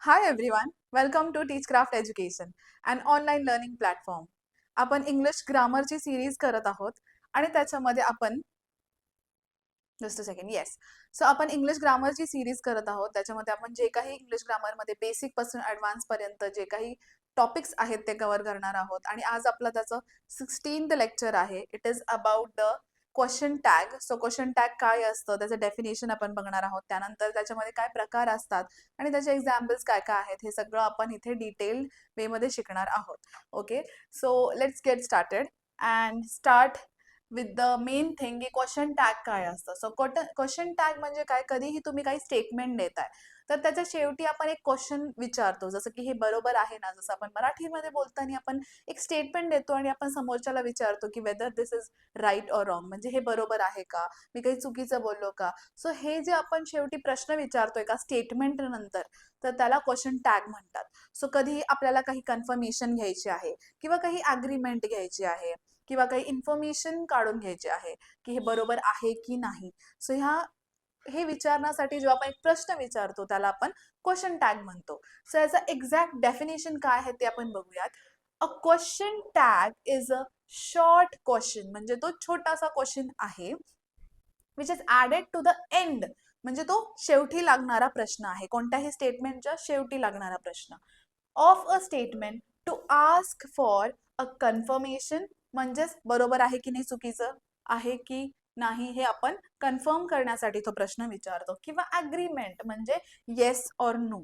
Hi everyone, welcome to Teachcraft Education, an online learning platform. आपण English ग्रामरची series करत आहोत आणि त्याच्यामध्ये आपण just a second yes so आपण इंग्लिश ग्रामरची सिरीज करत आहोत. त्याच्यामध्ये आपण जे काही इंग्लिश ग्रामरमध्ये बेसिक पासून ॲडव्हान्स पर्यंत जे काही टॉपिक्स आहेत ते कव्हर करणार आहोत आणि आज आपलं त्याचं 16th लेक्चर आहे. It is about the question tag. So question tag काय असतं त्याचं डेफिनेशन आपण बघणार आहोत. त्यानंतर त्याच्यामध्ये काय प्रकार असतात आणि त्याचे एक्झाम्पल्स काय काय आहेत हे सगळं आपण इथे डिटेल वेमध्ये शिकणार आहोत. Okay, so let's get started and start with the main thing की क्वेश्चन टॅग काय असतं. सो क्वेश्चन टॅग म्हणजे काय, कधीही तुम्ही काही स्टेटमेंट देताय तर त्याच्या शेवटी आपण एक क्वेश्चन विचारतो, जसं की हे बरोबर आहे ना. जसं आपण मराठीमध्ये बोलताना आपण एक स्टेटमेंट देतो आणि आपण समोरच्याला विचारतो की whether this is right or wrong, म्हणजे हे बरोबर आहे का, मी काही चुकीचं बोललो का. सो हे जे आपण शेवटी प्रश्न विचारतोय का स्टेटमेंट नंतर, तर त्याला क्वेश्चन टॅग म्हणतात. सो कधी आपल्याला काही कन्फर्मेशन घ्यायची आहे किंवा काही अग्रीमेंट घ्यायची आहे किंवा काही इन्फॉर्मेशन काढून घ्यायचे आहे की हे बरोबर आहे की नाही. सो हे विचारण्यासाठी जेव्हा आपण एक प्रश्न विचारतो त्याला आपण क्वेश्चन टॅग म्हणतो. सो याचं एक्झॅक्ट डेफिनेशन काय आहे ते आपण बघूयात. A question tag is a short question, म्हणजे तो छोटासा क्वेश्चन आहे which is added to the end, म्हणजे तो शेवटी लागणारा प्रश्न आहे, कोणत्याही स्टेटमेंटच्या शेवटी लागणारा प्रश्न. Of a statement to ask for a confirmation, म्हणजेच बरोबर आहे की नाही, चुकीचं आहे की नाही हे आपण कन्फर्म करण्यासाठी तो प्रश्न विचारतो. किंवा अग्रीमेंट म्हणजे yes or no.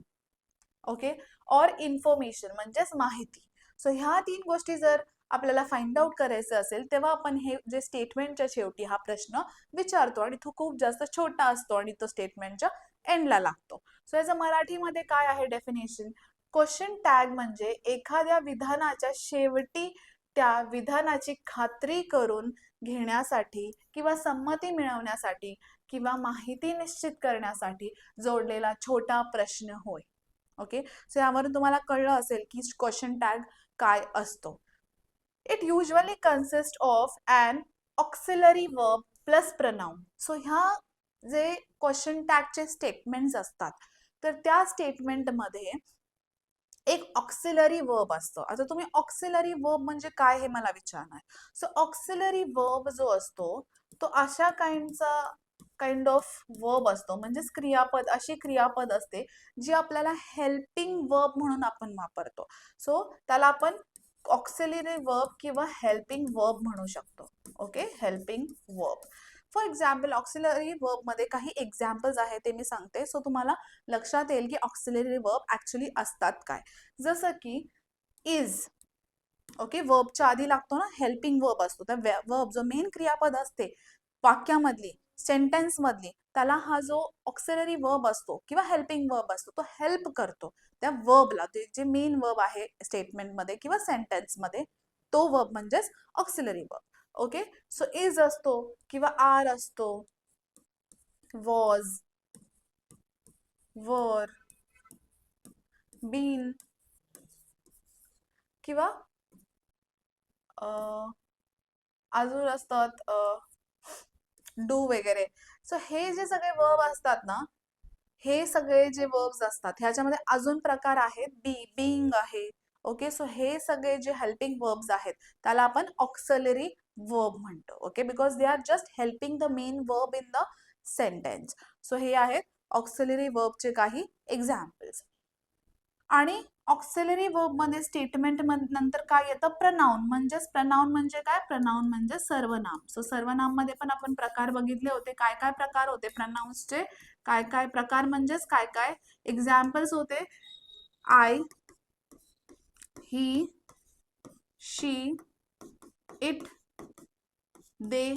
Okay, or information म्हणजेच माहिती. सो ह्या तीन गोष्टी जर आपल्याला फाइंड आउट करायचं असेल तेव्हा आपण हे जे स्टेटमेंटच्या शेवटी हा प्रश्न विचारतो आणि तो खूप जास्त छोटा असतो आणि तो स्टेटमेंटच्या एंडला लागतो. सो याचं मराठीमध्ये काय आहे डेफिनेशन. क्वेश्चन टॅग म्हणजे एखाद्या विधानाच्या शेवटी त्या विधानाची खात्री करून घेण्यासाठी किंवा संमती मिळवण्यासाठी किंवा माहिती निश्चित करण्यासाठी जोडलेला छोटा प्रश्न होय. ओके, सो यावरून तुम्हाला कळलं असेल की क्वेश्चन टॅग काय असतो. It usually consist of an auxiliary verb plus pronoun. So ह्या जे क्वेश्चन टॅगचे स्टेटमेंट्स असतात तर त्या स्टेटमेंटमध्ये एक ऑक्सिलरी वर्ब असतो. आता तुम्ही ऑक्सिलरी वर्ब म्हणजे काय हे मला विचारणार. सो ऑक्सिलरी वर्ब जो असतो तो अशा काइंड ऑफ वर्ब असतो, म्हणजेच क्रियापद, अशी क्रियापद असते जी आपल्याला हेल्पिंग वर्ब म्हणून आपण वापरतो. सो त्याला आपण ऑक्सिलरी वर्ब किंवा हेल्पिंग वर्ब म्हणू शकतो. Okay, helping verb. For example auxiliary verb मध्ये काही एक्झाम्पल्स आहेत ते मी सांगते, सो तुम्हाला लक्षात येईल की ऑक्सिलरी वर्ब ऍक्च्युली असतात काय. जसं की इज. ओके, वर्बच्या आधी लागतो ना, हेल्पिंग वर्ब असतो. तर वर्ब जो मेन क्रियापद असते वाक्यामधली, सेंटेन्स मधली, त्याला हा जो ऑक्सिलरी वर्ब असतो किंवा हेल्पिंग वर्ब असतो तो हेल्प करतो त्या वर्बला. जे मेन वर्ब आहे स्टेटमेंट मध्ये किंवा सेंटेन्स मध्ये, तो वर्ब म्हणजेच auxiliary verb. Okay, so is असतो किंवा आर असतो, वॉज, वर, बीन किंवा अजून असतात डू वगैरे. सो हे जे सगळे वर्ब असतात ना, हे सगळे जे वर्ब्स असतात ह्याच्यामध्ये अजून प्रकार आहेत. बीइंग आहे. ओके, सो हे सगळे जे हेल्पिंग वर्ब्स आहेत त्याला आपण ऑक्सिलरी वर्ब म्हणतो. Okay, because they are just helping the main verb in the sentence. So हे आहेत ऑक्सिलरी वर्बचे काही एक्झाम्पल्स. आणि ऑक्सिलरी वर्ब मध्ये स्टेटमेंट नंतर काय येतं, प्रनाउन. म्हणजेच प्रनाउन म्हणजे काय, प्रनाउन म्हणजे सर्वनाम. सो सर्वनाम मध्ये पण आपण प्रकार बघितले होते, काय काय प्रकार होते प्रनाउन्सचे, काय काय प्रकार म्हणजेच काय काय एक्झाम्पल्स होते. आय, ही, शी, इट, दे.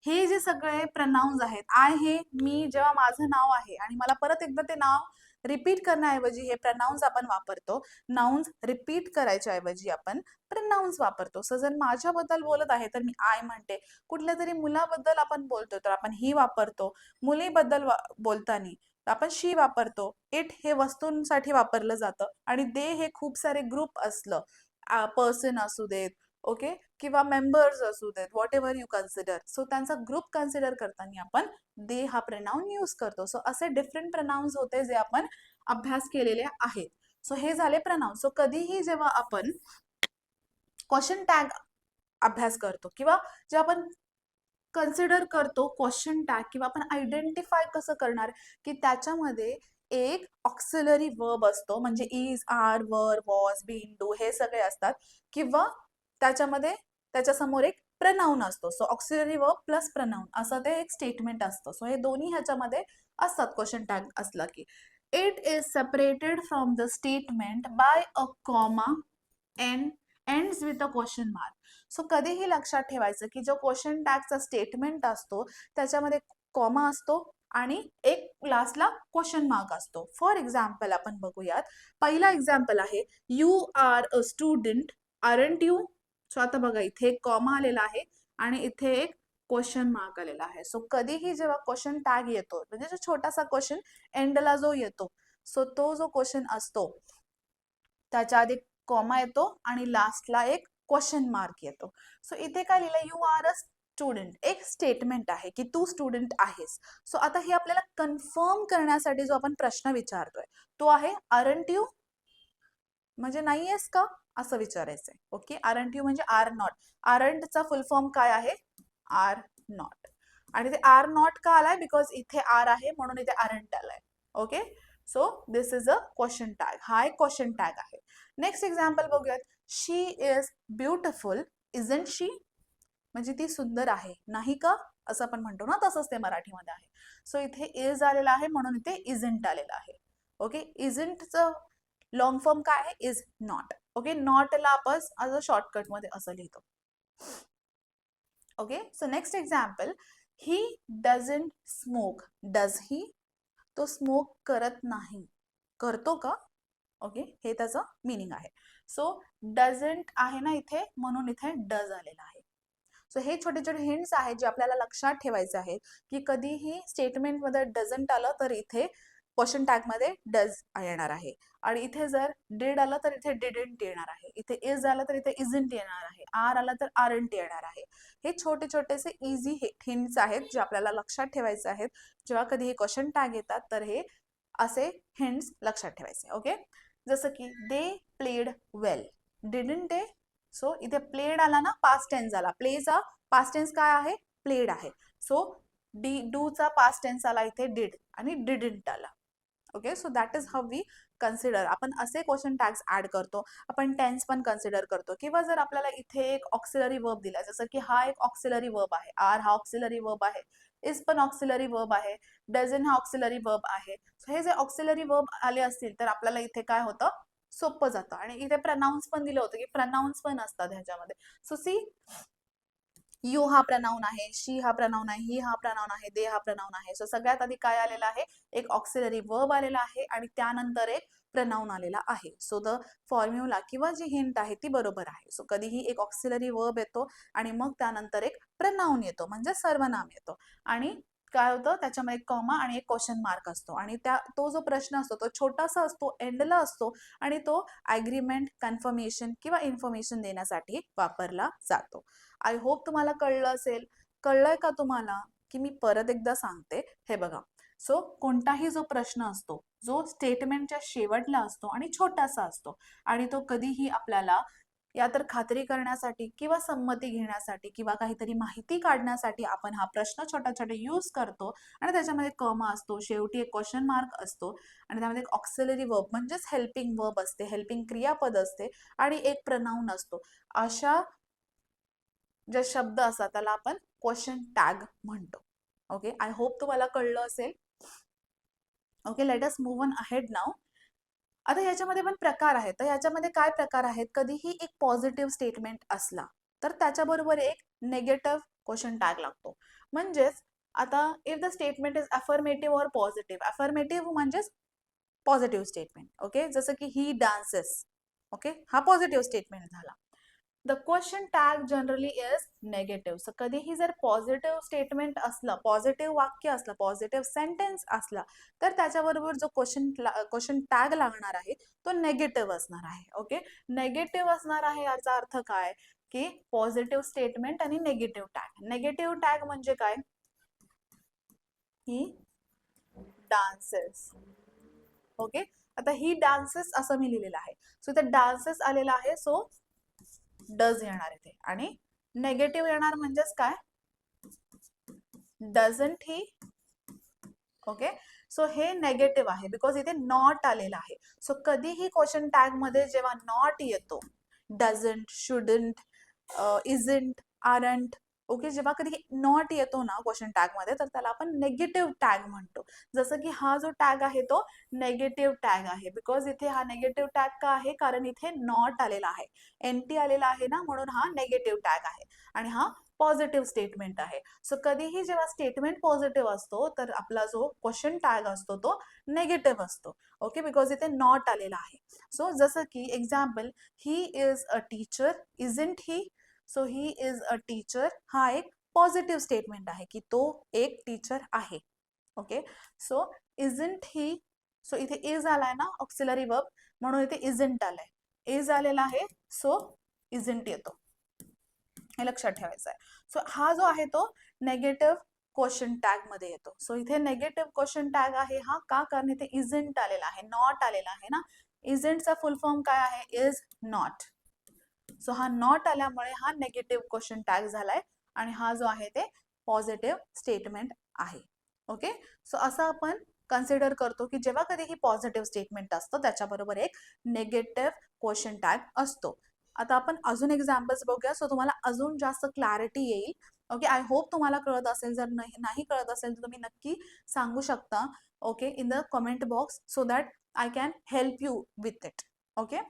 हे जे सगळे प्रनाउन्स आहेत, आय हे मी, जेव्हा माझं नाव आहे आणि मला परत एकदा ते नाव रिपीट करण्याऐवजी हे प्रनाउन्स आपण वापरतो. नाउन्स रिपीट करायच्या ऐवजी आपण प्रनाउन्स वापरतो. सो जर माझ्याबद्दल बोलत आहे तर मी आय म्हणते. कुठल्या तरी मुलाबद्दल आपण बोलतो तर आपण ही वापरतो. मुलीबद्दल बोलताना आपण शी वापरतो. इट हे वस्तूंसाठी वापरलं जातं आणि दे हे खूप सारे ग्रुप असलं, पर्सन असू देत, ओके, किंवा मेंबर्स असू देत, what ever you consider. So त्यांचा ग्रुप कन्सिडर करताना आपण दे हा प्रनाउन यूज करतो. सो असे डिफरंट प्रनाउन्स होते जे आपण अभ्यास केलेले आहेत. सो हे झाले प्रनाउन. सो कधीही जेव्हा आपण क्वेश्चन टॅग अभ्यास करतो किंवा जेव्हा आपण कन्सिडर करतो क्वेश्चन टॅग किंवा आपण आयडेंटिफाय कसं करणार की त्याच्यामध्ये एक ऑक्सिलरी वर्ब असतो, म्हणजे इज, आर, वर, वॉज, बीन, डू हे सगळे असतात, किंवा त्याच्यामध्ये त्याच्यासमोर एक प्रनाउन असतो. So auxiliary verb plus pronoun असं ते एक स्टेटमेंट असतं. सो हे दोन्ही ह्याच्यामध्ये असतात क्वेश्चन टॅग असला की. It is separated from the statement by a comma end ends with a question mark. So कधीही लक्षात ठेवायचं की जो क्वेश्चन टॅगचा स्टेटमेंट असतो त्याच्यामध्ये कॉमा असतो आणि एक लास्टला क्वेश्चन मार्क असतो. फॉर एक्झाम्पल आपण बघूयात. पहिला एक्झाम्पल आहे you are a student aren't you. So आता बघा इथे एक कॉमा आलेला आहे आणि इथे एक क्वेश्चन मार्क आलेला आहे. सो कधीही जेव्हा क्वेश्चन टॅग येतो म्हणजे जो छोटासा क्वेश्चन एंडला जो येतो, सो तो जो क्वेश्चन असतो त्याच्या आधी कॉमा येतो आणि लास्टला एक क्वेश्चन मार्क येतो. सो इथे काय लिहिलं, यू आर अ स्टुडंट, एक स्टेटमेंट आहे की तू स्टुडंट आहेस. सो आता हे आपल्याला कन्फर्म करण्यासाठी जो आपण प्रश्न विचारतोय तो आहे आरंट यू, म्हणजे नाही आहेस का असं विचारायचंय. ओके, आरंट यू म्हणजे आर नॉट. आरंटचा फुल फॉर्म काय आहे, आर नॉट. आणि ते आर नॉट का आलाय, बिकॉज इथे आर आहे म्हणून इथे आरंट आलाय. Okay, so this is a question tag. हा एक क्वेश्चन टॅग आहे. नेक्स्ट एक्झाम्पल बघूयात. शी इज ब्युटिफुल इजंट शी, म्हणजे ती सुंदर आहे नाही का असं आपण म्हणतो ना, तसंच ते मराठीमध्ये आहे. सो इथे इज आलेला आहे म्हणून इथे इजंट आलेला आहे. ओके, इजंटचं लॉंग फॉर्म काय आहे, इज नॉट. ओके, नॉटला आपण आज शॉर्टकट मध्ये असं लिहितो. Okay, so next example, he doesn't smoke does he, तो स्मोक करत नाही, करतो का. ओके, हे त्याचं मिनिंग आहे. सो डझंट आहे ना इथे म्हणून इथे डज आलेला आहे. सो हे छोटे छोटे हिंट्स आहेत जे आपल्याला लक्षात ठेवायचे आहेत की कधीही स्टेटमेंट मध्ये डझंट आलं तर इथे क्वेश्चन टॅग मध्ये डज येणार आहे, आणि इथे जर डिड आलं तर इथे डिडंट येणार आहे, इथे इज आलं तर इथे इजंट येणार आहे, आर आला तर आरंट येणार आहे. हे छोटे छोटेसे इझी हिंट्स आहेत जे आपल्याला लक्षात ठेवायचे आहेत जेव्हा कधी हे क्वेश्चन टॅग येतात. तर हे असे हिंट्स लक्षात ठेवायचे. ओके, जसं की they played well, didn't they. So इथे प्लेड आला ना, पास्ट टेन्स आला. प्लेचा पास्ट टेन्स काय आहे, प्लेड आहे. सो डू चा पास्ट टेन्स आला इथे डिड आणि डिडंट आला. Okay, so that is how we consider. आपण असे क्वेश्चन टॅग्स ऍड करतो. आपण टेन्स पण कन्सिडर करतो, किंवा जर आपल्याला इथे एक ऑक्सिलरी वर्ब दिला, जसं की हा एक ऑक्सिलरी वर्ब आहे, आर हा ऑक्सिलरी वर्ब आहे, इज पण ऑक्सिलरी वर्ब आहे, डझन हा ऑक्सिलरी वर्ब आहे. सो हे जे ऑक्सिलरी वर्ब आले असतील तर आपल्याला इथे काय होतं, सोपं जातं. आणि इथे प्रनाउन्स पण दिलं होतं की प्रनाउन्स पण असतात ह्याच्यामध्ये. सो सी, यू हा प्रनाउन आहे, शी हा प्रनाउन आहे, ही हा प्रनाउन आहे, दे हा प्रनाउन आहे. सो सगळ्यात आधी काय आलेला आहे, एक ऑक्सिलरी वर्ब आलेला आहे आणि त्यानंतर एक प्रनाउन आलेला आहे. सो द फॉर्म्युला किंवा जी हिंट आहे ती बरोबर आहे. सो कधीही एक ऑक्सिलरी वर्ब येतो आणि मग त्यानंतर एक प्रनाउन येतो म्हणजे सर्वनाम येतो, आणि काय होतं त्याच्यामध्ये कॉमा आणि एक क्वेश्चन मार्क असतो, आणि त्या तो जो प्रश्न असतो तो छोटासा असतो, एंडला असतो, आणि तो ॲग्रीमेंट, कन्फर्मेशन किंवा इन्फॉर्मेशन देण्यासाठी वापरला जातो. आय होप तुम्हाला कळलं असेल. कळलंय का तुम्हाला, की मी परत एकदा सांगते. हे बघा, सो कोणताही जो प्रश्न असतो जो स्टेटमेंटच्या शेवटला असतो आणि छोटासा असतो, आणि तो कधीही आपल्याला या तर खात्री करण्यासाठी किंवा संमती घेण्यासाठी किंवा काहीतरी माहिती काढण्यासाठी आपण हा प्रश्न छोटा छोटा यूज करतो, आणि त्याच्यामध्ये कॉमा असतो, शेवटी एक क्वेश्चन मार्क असतो, आणि त्यामध्ये एक ऑक्सिलरी वर्ब म्हणजेच हेल्पिंग वर्ब असते, हेल्पिंग क्रियापद असते, आणि एक प्रनाउन असतो. अशा जे शब्द असतात त्याला आपण क्वेश्चन टॅग म्हणतो. ओके, आय होप तुम्हाला कळलं असेल. Okay, let us move on ahead now. आता याच्यामध्ये पण प्रकार आहेत. तर याच्यामध्ये काय प्रकार आहेत, कधीही एक पॉझिटिव्ह स्टेटमेंट असला तर त्याच्याबरोबर एक नेगेटिव्ह क्वेश्चन टॅग लागतो. म्हणजेच आता if the statement is affirmative or positive, affirmative म्हणजेच पॉझिटिव्ह स्टेटमेंट. ओके, जसं की ही डान्सेस. ओके, हा पॉझिटिव्ह स्टेटमेंट झाला. The question tag generally is negative. So कधीही जर पॉझिटिव्ह स्टेटमेंट असलं, पॉझिटिव्ह वाक्य असलं, पॉझिटिव्ह सेंटेन्स असला, तर त्याच्याबरोबर जो क्वेश्चन टॅग लागणार आहे तो नेगेटिव्ह असणार आहे. ओके, नेगेटिव्ह असणार आहे याचा अर्थ काय, की पॉझिटिव्ह स्टेटमेंट आणि नेगेटिव्ह टॅग. नेगेटिव्ह टॅग म्हणजे काय, ही डान्सेस. ओके, आता ही डान्सेस असं मी लिहिलेलं आहे. सो इथे डान्सेस आलेला आहे, सो डज येणार इथे. आणि नेगेटिव्ह येणार म्हणजेच काय, डझंट ही. ओके, सो हे नेगेटिव्ह आहे बिकॉज इथे नॉट आलेला आहे. सो कधीही क्वेश्चन टॅग मध्ये जेव्हा नॉट येतो, doesn't, shouldn't, isn't, aren't, okay, जेव्हा कधी नॉट येतो ना क्वेश्चन टॅग मध्ये, तर त्याला आपण नेगेटिव्ह टॅग म्हणतो. जसं की हा जो टॅग आहे तो नेगेटिव्ह टॅग आहे. बिकॉज इथे हा नेगेटिव्ह टॅग का आहे, कारण इथे नॉट आलेला आहे, एनटी आलेला आहे ना, म्हणून हा नेगेटिव्ह टॅग आहे. आणि हा पॉझिटिव्ह स्टेटमेंट आहे. सो कधीही जेव्हा स्टेटमेंट पॉझिटिव्ह असतो तर आपला जो क्वेश्चन टॅग असतो तो नेगेटिव्ह असतो. ओके, बिकॉज इथे नॉट आलेला आहे. सो जसं की example, he is a teacher, isn't he. So he is a teacher हा एक पॉझिटिव्ह स्टेटमेंट आहे की तो एक टीचर आहे. Okay, so isn't he, so इथे इज आलाय ना ऑक्सिलरी वर्ब, म्हणून इथे इजंट आलाय. इज आलेला आहे, सो इजंट येतो. हे लक्षात ठेवायचं आहे. सो हा जो आहे तो नेगेटिव्ह क्वेश्चन टॅग मध्ये येतो. सो इथे नेगेटिव्ह क्वेश्चन टॅग आहे हा का, कारण इथे इजंट आलेला आहे, नॉट आलेला आहे ना. इजंटचा फुल फॉर्म काय आहे, इज नॉट. सो हा नॉट आल्यामुळे हा नेगेटिव्ह क्वेश्चन टॅग झालाय आणि हा जो आहे ते पॉझिटिव्ह स्टेटमेंट आहे. ओके, सो असं आपण कन्सिडर करतो की जेव्हा कधी ही पॉझिटिव्ह स्टेटमेंट असतं त्याच्याबरोबर एक नेगेटिव्ह क्वेश्चन टॅग असतो. आता आपण अजून एक्झाम्पल्स बघूया, सो तुम्हाला अजून जास्त क्लॅरिटी येईल. ओके, आय होप तुम्हाला कळत असेल. जर नाही कळत असेल तर तुम्ही नक्की सांगू शकता, okay, in the comment box, so that I can help you with it. Okay,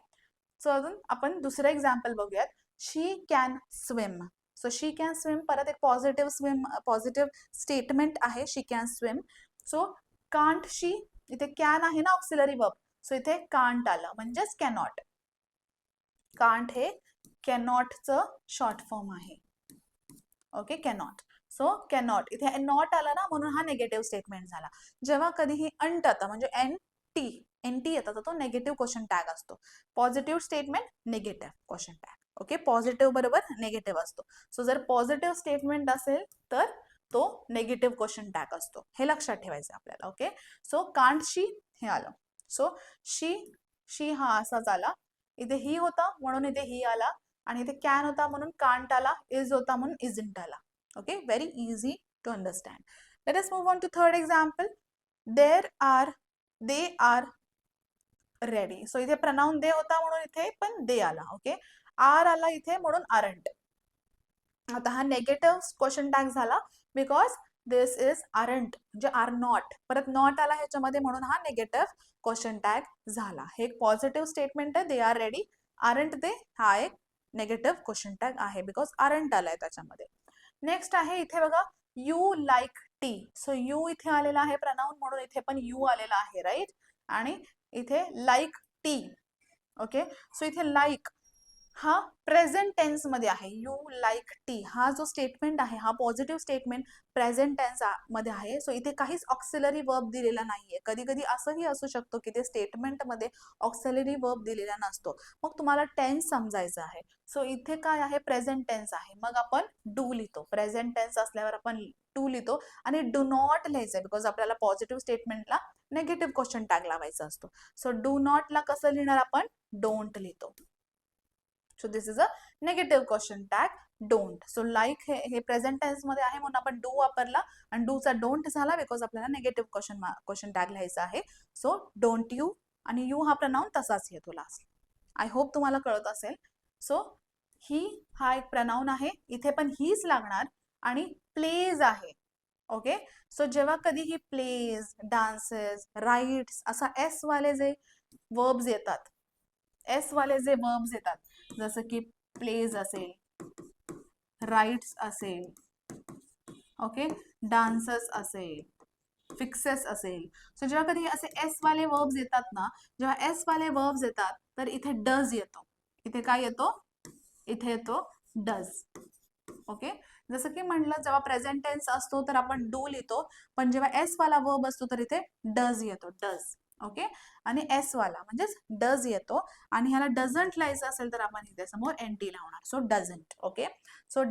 so अजून आपण दुसरं एक्झाम्पल बघूयात. She can swim. So she can swim परत एक पॉझिटिव्ह स्टेटमेंट आहे, she can swim. So can't she, इथे can आहे ना ऑक्सिलरी वर्ब, सो इथे कांट आलं म्हणजेच कॅनॉट. कांट हे कॅनॉटचं शॉर्ट फॉर्म आहे. Okay, cannot. सो कॅनॉट इथे नॉट आला ना, म्हणून हा नेगेटिव्ह स्टेटमेंट झाला. जेव्हा कधीही अंट आता म्हणजे एनटी येतात तर तो नेगेटिव्ह क्वेश्चन टॅग असतो. Positive statement, negative question tag. Okay, positive बरोबर नेगेटिव्ह असतो. सो जर पॉझिटिव्ह स्टेटमेंट असेल तर तो नेगेटिव्ह क्वेश्चन टॅग असतो. हे लक्षात ठेवायचं आपल्याला. ओके, सो कांट शी हे आलं. सो शी हा असाच आला. इथे ही होता म्हणून इथे ही आला, आणि इथे कॅन होता म्हणून कांट आला, इज होता म्हणून इजंट आला. Okay, very easy to understand. Let us move on to third example. They are ready. So इथे प्रनाउन दे होता म्हणून इथे पण दे आला. ओके, आर आला इथे म्हणून आरंट. आता हा नेगेटिव्ह क्वेश्चन टॅग झाला बिकॉज दिस इज आरंट म्हणजे आर नॉट. परत नॉट आला ह्याच्यामध्ये म्हणून हा नेगेटिव्ह क्वेश्चन टॅग झाला. हे एक पॉझिटिव्ह स्टेटमेंट आहे, दे आर रेडी. आरंट दे हा एक नेगेटिव्ह क्वेश्चन टॅग आहे बिकॉज आरंट आलाय त्याच्यामध्ये. नेक्स्ट आहे इथे बघा, you like tea. So you इथे आलेला आहे प्रनाउन म्हणून इथे पण यू आलेला आहे, राईट. आणि इथे लाईक टी. ओके, सो इथे लाईक हा प्रेझेंट टेन्स मध्ये आहे. यू लाईक टी हा जो स्टेटमेंट आहे हा पॉझिटिव्ह स्टेटमेंट प्रेझेंट टेन्स मध्ये आहे. सो इथे काहीच ऑक्सिलरी वर्ब दिलेला नाहीये. कधी कधी असंही असू शकतो की ते स्टेटमेंट मध्ये ऑक्सिलरी वर्ब दिलेला नसतो, मग तुम्हाला टेन्स समजायचं आहे. सो इथे काय आहे, प्रेझेंट टेन्स आहे, मग आपण डू लिहितो. प्रेझेंट टेन्स असल्यावर आपण टू लिहितो आणि डू नॉट लिहायचंय बिकॉज आपल्याला पॉझिटिव्ह स्टेटमेंटला नेगेटिव्ह क्वेश्चन टॅग लावायचा असतो. सो डू नॉट ला कसं लिहिणार आपण, डोंट लिहितो. So this is a negative question tag, don't. So like हे प्रेझेंट टेन्स मध्ये आहे म्हणून आपण डू वापरला आणि डूचा डोंट झाला बिकॉज आपल्याला नेगेटिव्ह क्वेश्चन टॅग लिहायचा आहे. सो डोंट यू, आणि यू हा प्रनाउन तसाच येतो लास्ट. आय होप तुम्हाला कळत असेल. सो ही हा एक प्रनाउन आहे, इथे पण हीच लागणार. आणि प्लेज आहे. ओके, सो जेव्हा कधी ही प्लेज, डान्सेस, राईट्स असा एस वाले जे वर्ब्स येतात, एस वाले जे वर्ब्स येतात, जसं की प्लेज असेल, राईट्स असेल, ओके, डान्सेस असेल, फिक्सेस असेल. सो जेव्हा कधी असे एस वाले वर्ब्स येतात ना, जेव्हा एस वाले वर्ब्स येतात तर इथे डज येतो. इथे काय येतो, इथे येतो डज. ओके, जसं की म्हटलं जेव्हा प्रेझेंट टेन्स असतो तर आपण डू लिहितो, पण जेव्हा एस वाला वर्ब असतो तर इथे डज येतो, डज. ओके, आणि एस वाला म्हणजेच डज येतो, आणि ह्याला डझंट लिहायचं असेल तर आपण इथे समोर एनटी लावणार. So doesn't. Okay, so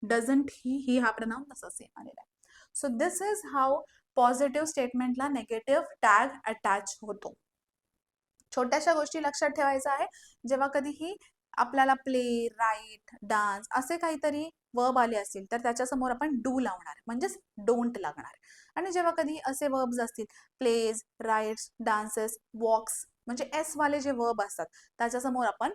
doesn't he हा प्रनाउन तसाच आलेला आहे. So this is how positive स्टेटमेंटला नेगेटिव्ह टॅग अटॅच होतो. छोट्याशा गोष्टी लक्षात ठेवायचं आहे. जेव्हा कधीही आपल्याला प्ले, राईट, डान्स असे काहीतरी वर्ब आले असतील तर त्याच्यासमोर आपण डू लावणार, म्हणजेच डोंट लागणार. आणि जेव्हा कधी असे वर्ब्स असतील, प्लेज, राईट्स, डान्सेस, वॉक्स, म्हणजे एस वाले जे वर्ब असतात त्याच्यासमोर आपण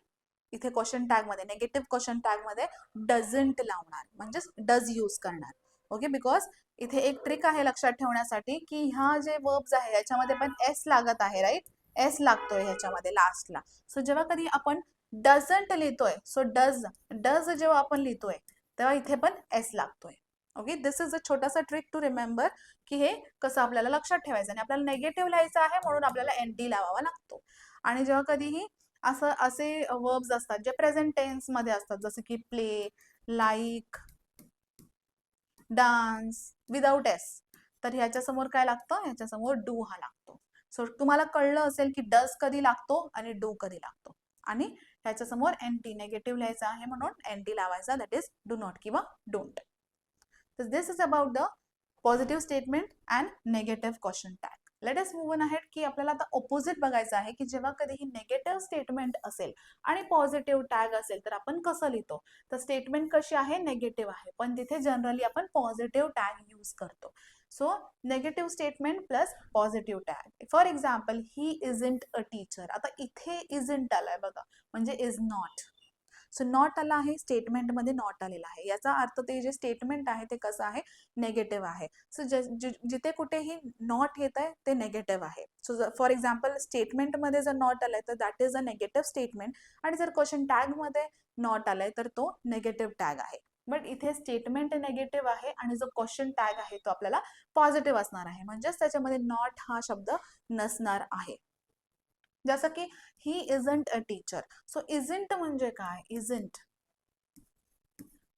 इथे क्वेश्चन टॅग मध्ये, नेगेटिव्ह क्वेश्चन टॅग मध्ये डझंट लावणार, म्हणजेच डज यूज करणार. ओके, बिकॉज इथे एक ट्रिक आहे लक्षात ठेवण्यासाठी की ह्या जे वर्ब्स आहे याच्यामध्ये पण एस लागत आहे, राईट. एस लागतोय ह्याच्यामध्ये लास्टला. सो जेव्हा कधी आपण डझंट लिहितोय, सो डज डज जेव्हा आपण लिहितोय तेव्हा इथे पण एस लागतोय. ओके, दिस इज अ छोटासा ट्रिक टू रिमेंबर की हे कसं आपल्याला लक्षात ठेवायचं. आणि आपल्याला नेगेटिव्ह लिहायचं आहे म्हणून आपल्याला एन डी लावावा लागतो. आणि जेव्हा कधीही असे वर्ब्स असतात जे प्रेझेंट टेन्स मध्ये असतात, जसं की play, like, dance, without S, तर ह्याच्यासमोर काय लागतं, ह्याच्यासमोर डू हा लागतो. सो तुम्हाला कळलं असेल की डज कधी लागतो आणि डू कधी लागतो. आणि ह्याच्यासमोर एन टी, नेगेटिव्ह लिहायचं आहे म्हणून एन टी लावायचा, दॅट इज डू नॉट किंवा डोंट. तर this is about the positive statement and negative question tag. Let us move on ahead की आपल्याला आता ऑपोजिट बघायचं आहे की जेव्हा कधीही नेगेटिव्ह स्टेटमेंट असेल आणि पॉझिटिव्ह टॅग असेल तर आपण कसं लिहितो. तर स्टेटमेंट कशी आहे, नेगेटिव्ह आहे, पण तिथे जनरली आपण पॉझिटिव्ह टॅग यूज करतो. So negative statement plus positive tag. For example, he isn't a teacher. आता इथे इजंट आलाय बघा, म्हणजे इज नॉट. सो नॉट आला आहे, स्टेटमेंटमध्ये नॉट आलेला आहे, याचा अर्थ ते जे स्टेटमेंट आहे ते कसं आहे, नेगेटिव्ह आहे. सो जिथे कुठेही नॉट येत आहे ते नेगेटिव्ह आहे. सो फॉर एक्झाम्पल, स्टेटमेंटमध्ये जर नॉट आलाय तर that is a negative statement. आणि जर क्वेश्चन टॅगमध्ये नॉट आलाय तर तो नेगेटिव्ह टॅग आहे. बट इथे स्टेटमेंट नेगेटिव्ह आहे आणि जो क्वेश्चन टॅग आहे तो आपल्याला पॉझिटिव्ह असणार आहे, म्हणजेच त्याच्यामध्ये नॉट हा शब्द नसणार आहे. जसं की he isn't a teacher. So isn't म्हणजे काय, इजंट.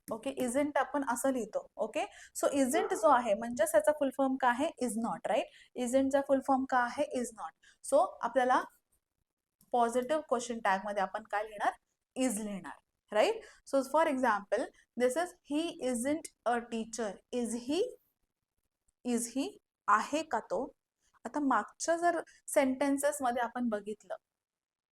ओके, इजंट आपण असं लिहितो. ओके, सो इजंट जो आहे म्हणजे त्याचा फुल फॉर्म काय आहे, इज नॉट, राईट. इजंटचा फुल फॉर्म काय आहे, इज नॉट. सो आपल्याला पॉझिटिव्ह क्वेश्चन टॅग मध्ये आपण काय लिहिणार, इज लिहिणार, right. So for example, this is he isn't a teacher. Is he आहे का तो. आता मागच्या जर सेंटेन्सेस मध्ये आपण बघितलं,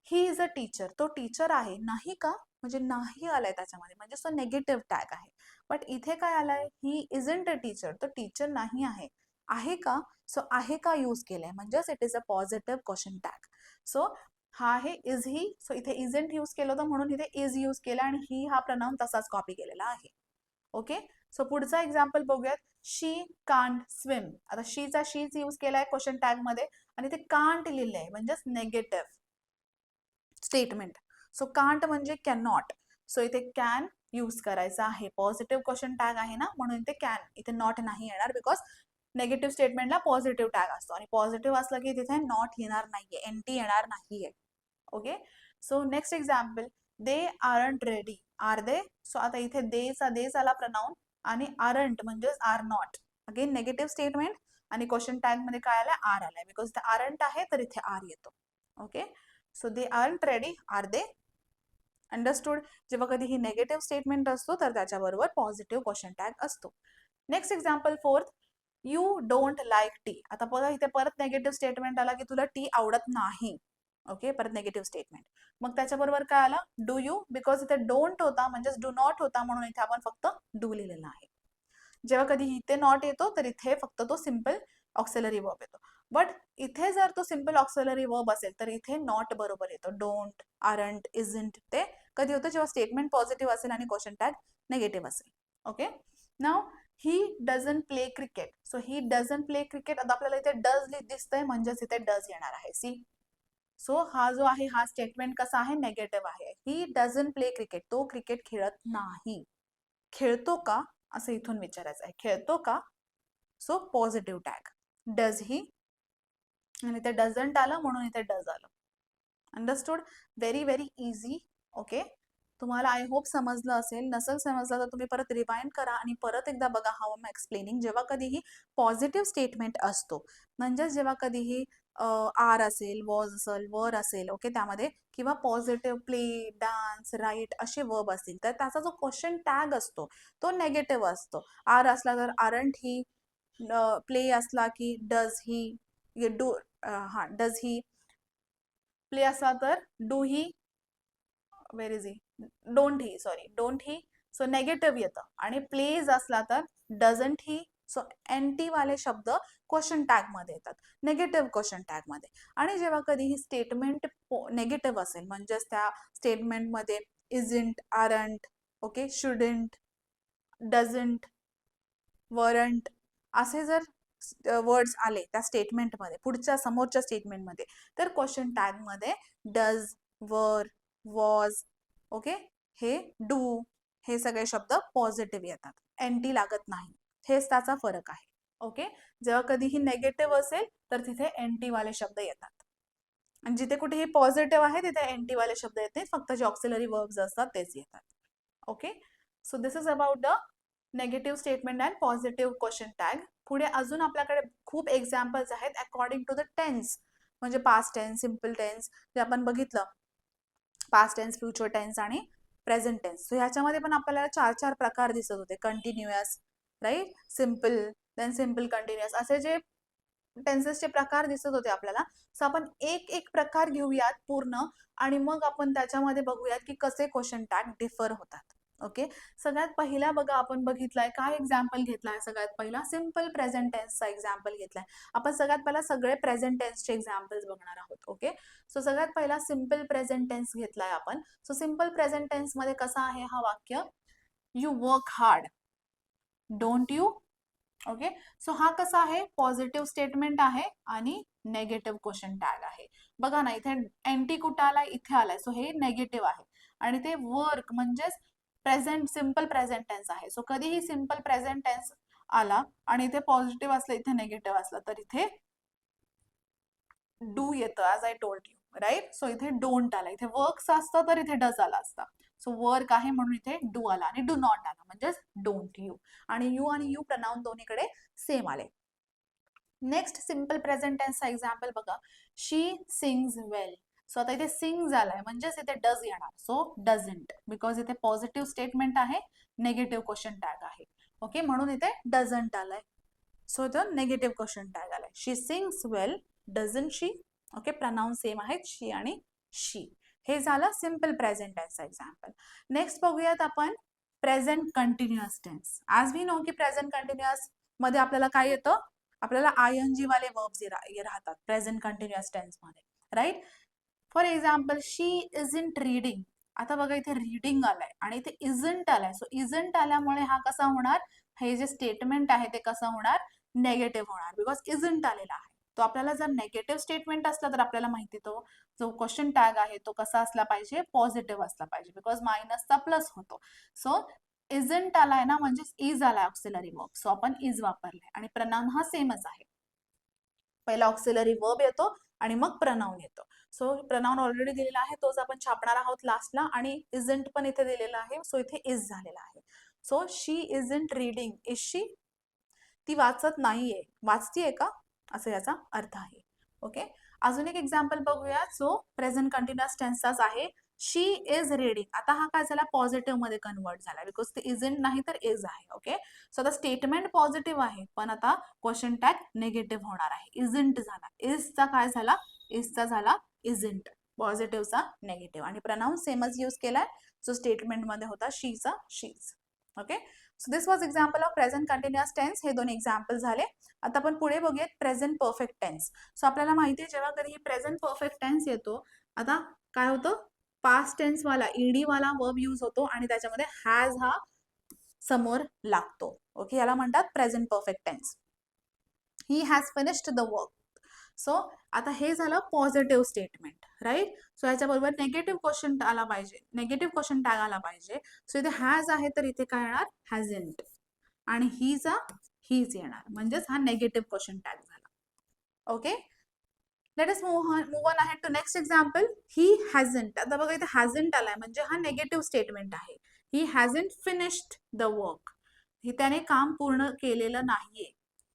ही इज अ टीचर, तो टीचर आहे, नाही का, म्हणजे नाही आलाय त्याच्यामध्ये, म्हणजे तो नेगेटिव्ह टॅग आहे. बट इथे काय आलाय, ही इजंट अ टीचर, तो टीचर नाही आहे. आहे का, सो आहे का यूज केलंय, म्हणजेच it is a positive question tag. So हा आहे इज ही, सो इथे इजंट यूज केलं होतं म्हणून इथे इज यूज केला आणि ही हा प्रनाउन तसाच कॉपी केलेला आहे. ओके, सो पुढचा एक्झाम्पल बघूयात. शी कांट स्विम. आता शीचा शीच यूज केलाय क्वेश्चन टॅग मध्ये आणि ते कांट लिहिलंय, म्हणजेच नेगेटिव्ह स्टेटमेंट. सो कांट म्हणजे कॅन नॉट. सो इथे कॅन यूज करायचा आहे, पॉझिटिव्ह क्वेश्चन टॅग आहे ना म्हणून इथे कॅन, इथे नॉट नाही येणार, बिकॉज नेगेटिव्ह स्टेटमेंटला पॉझिटिव्ह टॅग असतो आणि पॉझिटिव्ह असलं की तिथे नॉट येणार नाहीये, एनटी येणार नाहीये. Okay, so next example, they aren't ready. Are they. So आता इथे देचा आला प्रनाउन आणि आरंट म्हणजे are not. Again negative statement आणि क्वेश्चन टॅग मध्ये काय आलाय, आर आलाय, बिकॉज इथे आरंट आहे तर इथे आर येतो. Okay, so they aren't ready, are they. Understood. जेव्हा कधी ही नेगेटिव्ह स्टेटमेंट असतो तर त्याच्याबरोबर पॉझिटिव्ह क्वेश्चन टॅग असतो. Next example, fourth, you don't like tea. आता बघा इथे परत नेगेटिव्ह स्टेटमेंट आला की तुला टी आवडत नाही. ओके, परत नेगेटिव्ह स्टेटमेंट. मग त्याच्याबरोबर काय आला, डू यू, बिकॉज इथे डोंट होता म्हणजेच डू नॉट होता म्हणून इथे आपण फक्त डू लिहिलेला आहे. जेव्हा कधी इथे नॉट येतो तर इथे फक्त तो सिंपल ऑक्सिलरी वर्ब येतो. बट इथे जर तो सिंपल ऑक्सिलरी वर्ब असेल तर इथे नॉट बरोबर येतो. डोंट, आरंट, इजंट ते कधी होतं, जेव्हा स्टेटमेंट पॉझिटिव्ह असेल आणि क्वेश्चन टॅग नेगेटिव्ह असेल. Okay, now he doesn't play cricket. So he doesn't play cricket. आता आपल्याला इथे डज दिसतंय म्हणजेच इथे डज येणार आहे. सी, सो हा जो आहे हा स्टेटमेंट कसा आहे, नेगेटिव्ह आहे. ही डझंट प्ले क्रिकेट, तो क्रिकेट खेळत नाही. खेळतो का असं इथून विचारायचं आहे, खेळतो का. So positive tag does he आणि इथे डझंट आलं म्हणून इथे डज आलं. Understood. Very very easy. Okay, तुम्हाला आय होप समजलं असेल. नसेल समजलं तर तुम्ही परत रिवाइंड करा आणि परत एकदा बघा हाऊ एम एक्सप्लेनिंग. जेव्हा कधीही पॉझिटिव्ह स्टेटमेंट असतो म्हणजे जेव्हा कधीही आर असेल, वॉज असेल, वर असेल, ओके, त्यामध्ये किंवा पॉझिटिव्ह प्ले, डान्स, राईट असे वर्ब असतील तर त्याचा जो क्वेश्चन टॅग असतो तो नेगेटिव्ह असतो. आर असला तर आरंट ही, प्ले असला की डज ही डू, हा डज ही. प्ले असला तर do he, where is he, don't he, sorry don't he. So negative येतं. आणि प्लेज असला तर डझंट ही. सो एनटी वाले शब्द क्वेश्चन टॅग मध्ये येतात, नेगेटिव्ह क्वेश्चन टॅग मध्ये. आणि जेव्हा कधीही स्टेटमेंट नेगेटिव्ह असेल, म्हणजेच त्या स्टेटमेंटमध्ये isn't, aren't, okay, shouldn't, doesn't, weren't असे जर वर्ड्स आले त्या स्टेटमेंटमध्ये, पुढच्या समोरच्या स्टेटमेंटमध्ये, तर क्वेश्चन टॅग मध्ये डज, वर, वॉज, ओके, हे डू, हे सगळे शब्द पॉझिटिव्ह येतात, एनटी लागत नाही. हेच त्याचा फरक आहे. ओके, जेव्हा कधीही नेगेटिव्ह असेल तर तिथे एनटी वाले शब्द येतात, आणि जिथे कुठेही पॉझिटिव्ह आहे तिथे एनटी वाले शब्द येत नाहीत, फक्त जे ऑक्सिलरी वर्ब्स असतात तेच येतात. Okay, so this is about the negative statement and positive question tag. पुढे अजून आपल्याकडे खूप एक्झाम्पल्स आहेत अकॉर्डिंग टू द टेन्स, म्हणजे पास्ट टेन्स, सिम्पल टेन्स, जे आपण बघितलं, पास्ट टेन्स, फ्युचर टेन्स आणि प्रेझेंट टेन्स. सो ह्याच्यामध्ये पण आपल्याला 4 प्रकार दिसत होते, continuous, right, simple, then simple continuous, असे जे टेन्सेसचे प्रकार दिसत होते आपल्याला. सो आपण एक एक प्रकार घेऊयात पूर्ण, आणि मग आपण त्याच्यामध्ये बघूयात की कसे क्वेश्चन टॅग डिफर होतात. ओके, सगळ्यात पहिला बघा आपण बघितलाय, काय एक्झाम्पल घेतलाय, सगळ्यात पहिला सिम्पल प्रेझेंट टेन्सचा एक्झाम्पल घेतलाय. आपण सगळ्यात पहिला सगळे प्रेझेंट टेन्सचे एक्झाम्पल्स बघणार आहोत. ओके, सो सगळ्यात पहिला सिम्पल प्रेझेंट टेन्स घेतलाय आपण. सो सिम्पल प्रेझेंट टेन्स मध्ये कसा आहे हा वाक्य, you work hard, don't you. Okay, so हा कसा आहे, पॉझिटिव्ह स्टेटमेंट आहे आणि नेगेटिव्ह क्वेश्चन टॅग आहे. बघा ना, इथे एनटी कुठं आलाय, इथे आलाय, सो हे नेगेटिव्ह आहे. आणि ते वर्क म्हणजेच प्रेझेंट, सिम्पल प्रेझेंट टेन्स आहे. सो कधीही सिम्पल प्रेझेंट टेन्स आला आणि इथे पॉझिटिव्ह असलं, इथे नेगेटिव्ह असलं, तर इथे डू येतं, as I told you, right. So इथे डोंट आला, इथे वर्क्स असतं तर इथे डज आला असता. सो वर्क आहे म्हणून इथे डू आला, आणि डू नॉट आला म्हणजेच डोंट यू. आणि यू प्रनाउन दोन्हीकडे सेम आले. नेक्स्ट सिम्पल प्रेझेंट टेन्सचा एक्झाम्पल बघा, शी सिंग्स वेल. सो आता इथे सिंग झालाय म्हणजेच इथे डज येणार, सो डझंट, बिकॉज इथे पॉझिटिव्ह स्टेटमेंट आहे, नेगेटिव्ह क्वेश्चन टॅग आहे. ओके, म्हणून इथे डझंट आलाय. सो इथं नेगेटिव्ह क्वेश्चन टॅग आलाय. She sings well, doesn't she. Okay, pronoun same आहेत, शी आणि शी. हे झालं सिम्पल प्रेझेंट टेन्सचा एक्झाम्पल. नेक्स्ट बघूयात आपण present continuous tense. As we know की प्रेझेंट कंटिन्युअस मध्ये आपल्याला काय येतं, आपल्याला आयएनजी वाले वर्ब्स राहतात प्रेझेंट कंटिन्युअस टेन्स मध्ये, right. For example, she isn't reading. आता बघा इथे रीडिंग आलाय आणि इथे इजंट आलाय. सो इजंट आल्यामुळे हा कसा होणार, हे जे स्टेटमेंट आहे ते कसं होणार, नेगेटिव्ह होणार, बिकॉज इजंट आलेला आहे. तो आपल्याला जर नेगेटिव्ह स्टेटमेंट असला तर आपल्याला माहिती, तो जो क्वेश्चन टॅग आहे तो कसा असला पाहिजे, पॉझिटिव्ह असला पाहिजे, बिकॉज मायनसचा प्लस होतो. सो इजंट आलाय ना, म्हणजे इज आलाय ऑक्सिलरी वर्ब, सो आपण इज वापरलाय. आणि प्रनाउन हा सेमच आहे, पहिला ऑक्सिलरी वर्ब येतो आणि मग प्रनाउन येतो. सो प्रनाउन ऑलरेडी दिलेला आहे, तोच आपण छापणार आहोत लास्टला. आणि इजंट पण इथे दिलेला आहे, सो इथे इज झालेला आहे. So she isn't reading, is she, ती वाचत नाहीये, वाचतीये का, असं याचा अर्थ आहे. ओके, अजून एक एक्झाम्पल बघूया, जो प्रेझेंट कंटिन्युअस टेन्सचाच आहे. शी इज रीडिंग. आता हा काय झाला, पॉझिटिव्ह मध्ये कन्वर्ट झाला, बिकॉज ते इजंट नाही तर इज आहे. ओके, सो आता स्टेटमेंट पॉझिटिव्ह आहे, पण आता क्वेश्चन टॅग निगेटिव्ह होणार आहे, इजंट झाला. इजचा काय झाला, इजचा झाला इजंट, पॉझिटिव्हचा नेगेटिव्ह. आणि प्रनाउन सेमच यूज केलाय, जो स्टेटमेंट मध्ये होता शीचा she's. Okay, so this was example of present continuous tense. हे दोन एक्झाम्पल झाले. आता आपण पुढे बघूयात प्रेझेंट परफेक्ट टेन्स. सो आपल्याला माहिती आहे, जेव्हा कधी प्रेझेंट परफेक्ट टेन्स येतो, आता काय होतं, पास्ट टेन्स वाला ईडी वाला वर्ब यूज होतो आणि त्याच्यामध्ये हॅज हा समोर लागतो. ओके, याला म्हणतात present perfect tense. He has finished the work. So आता हे झालं पॉझिटिव्ह स्टेटमेंट, राईट. सो याच्याबरोबर नेगेटिव्ह क्वेश्चन आला पाहिजे, नेगेटिव्ह क्वेश्चन टॅग आला पाहिजे. सो इथे हॅज आहे तर इथे काय येणार, हॅझंट. आणि हीचा हीच येणार, म्हणजेच हा नेगेटिव्ह क्वेश्चन टॅग झाला. Okay, let us move on ahead to next example. He hasn't. आता बघा इथे हॅझंट आलाय म्हणजे हा नेगेटिव्ह स्टेटमेंट आहे. ही हॅझंट फिनिश्ड द वर्क. ही त्याने काम पूर्ण केलेलं नाहीये.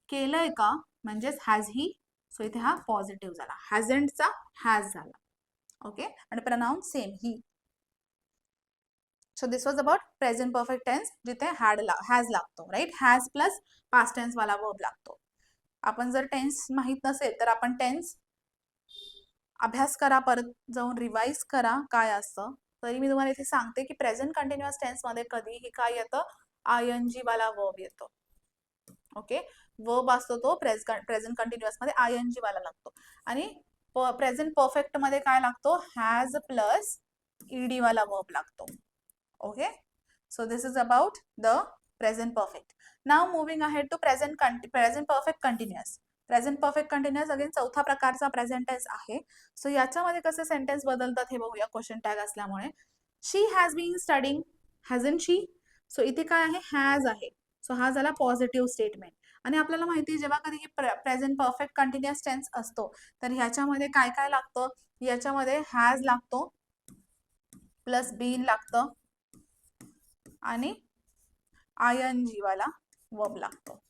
केलंय का, म्हणजेच हॅज ही. सो इथे हा पॉझिटिव्ह झाला, हॅझंटचा हॅज झाला. ओके, आणि pronoun same he. So this was about present perfect tense जिथे हॅज लागतो, right. Has plus past tense वाला वर्ब लागतो. आपण जर टेन्स माहित नसेल तर आपण टेन्स अभ्यास करा, परत जाऊन रिवाइज करा काय असतं. तरी मी तुम्हाला इथे सांगते की प्रेझेंट कंटिन्युअस टेन्स मध्ये कधीही काय येतं, आयएनजी वाला वर्ब येतो. ओके, वर्ब असतो तो प्रेझेंट कंटिन्युअस मध्ये आयएनजी वाला लागतो. आणि प्रेझेंट परफेक्ट मध्ये काय लागतो, हॅज प्लस ईडी वाला वर्ब लागतो. Okay, so this is about the present perfect. Now moving ahead to present perfect continuous. Present perfect continuous again चौथा प्रकारचा प्रेझेंट टेन्स आहे. सो याच्यामध्ये कसे सेंटेन्स बदलतात हे बघूया क्वेश्चन टॅग असल्यामुळे. She has been studying, hasn't she. So इथे काय आहे, हॅज आहे. सो हा झाला पॉझिटिव्ह स्टेटमेंट. आणि आपल्याला माहिती आहे जेव्हा कधी प्रेझेंट परफेक्ट कंटिन्युअस टेन्स असतो तर ह्याच्यामध्ये काय काय लागतं, याच्यामध्ये हॅज लागतो प्लस बीन लागतं आणि आयएनजी वाला वर्ब लागतो,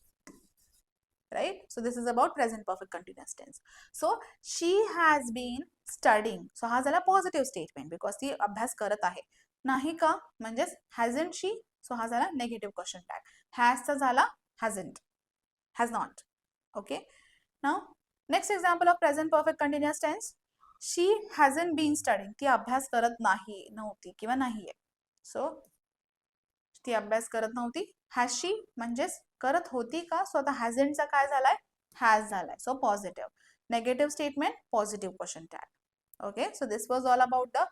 right? So this is about present perfect continuous tense. So she has been studying. So हा झाला पॉझिटिव्ह स्टेटमेंट बिकॉज ती अभ्यास करत आहे. नाही का म्हणजेच hasn't she. सो हा झाला नेगेटिव्ह क्वेश्चन टॅग. हॅज चा झाला hasn't, has not. Okay, now next example of present perfect continuous tense. She hasn't been studying. ती अभ्यास करत नव्हती किंवा नाहीये. सो ती अभ्यास करत नव्हती. हॅज शी म्हणजेच करत होती का. सो आता हॅझंटचा काय झालाय, हॅज झालाय. So positive. Negative statement, positive question tag. Okay, so this was all about the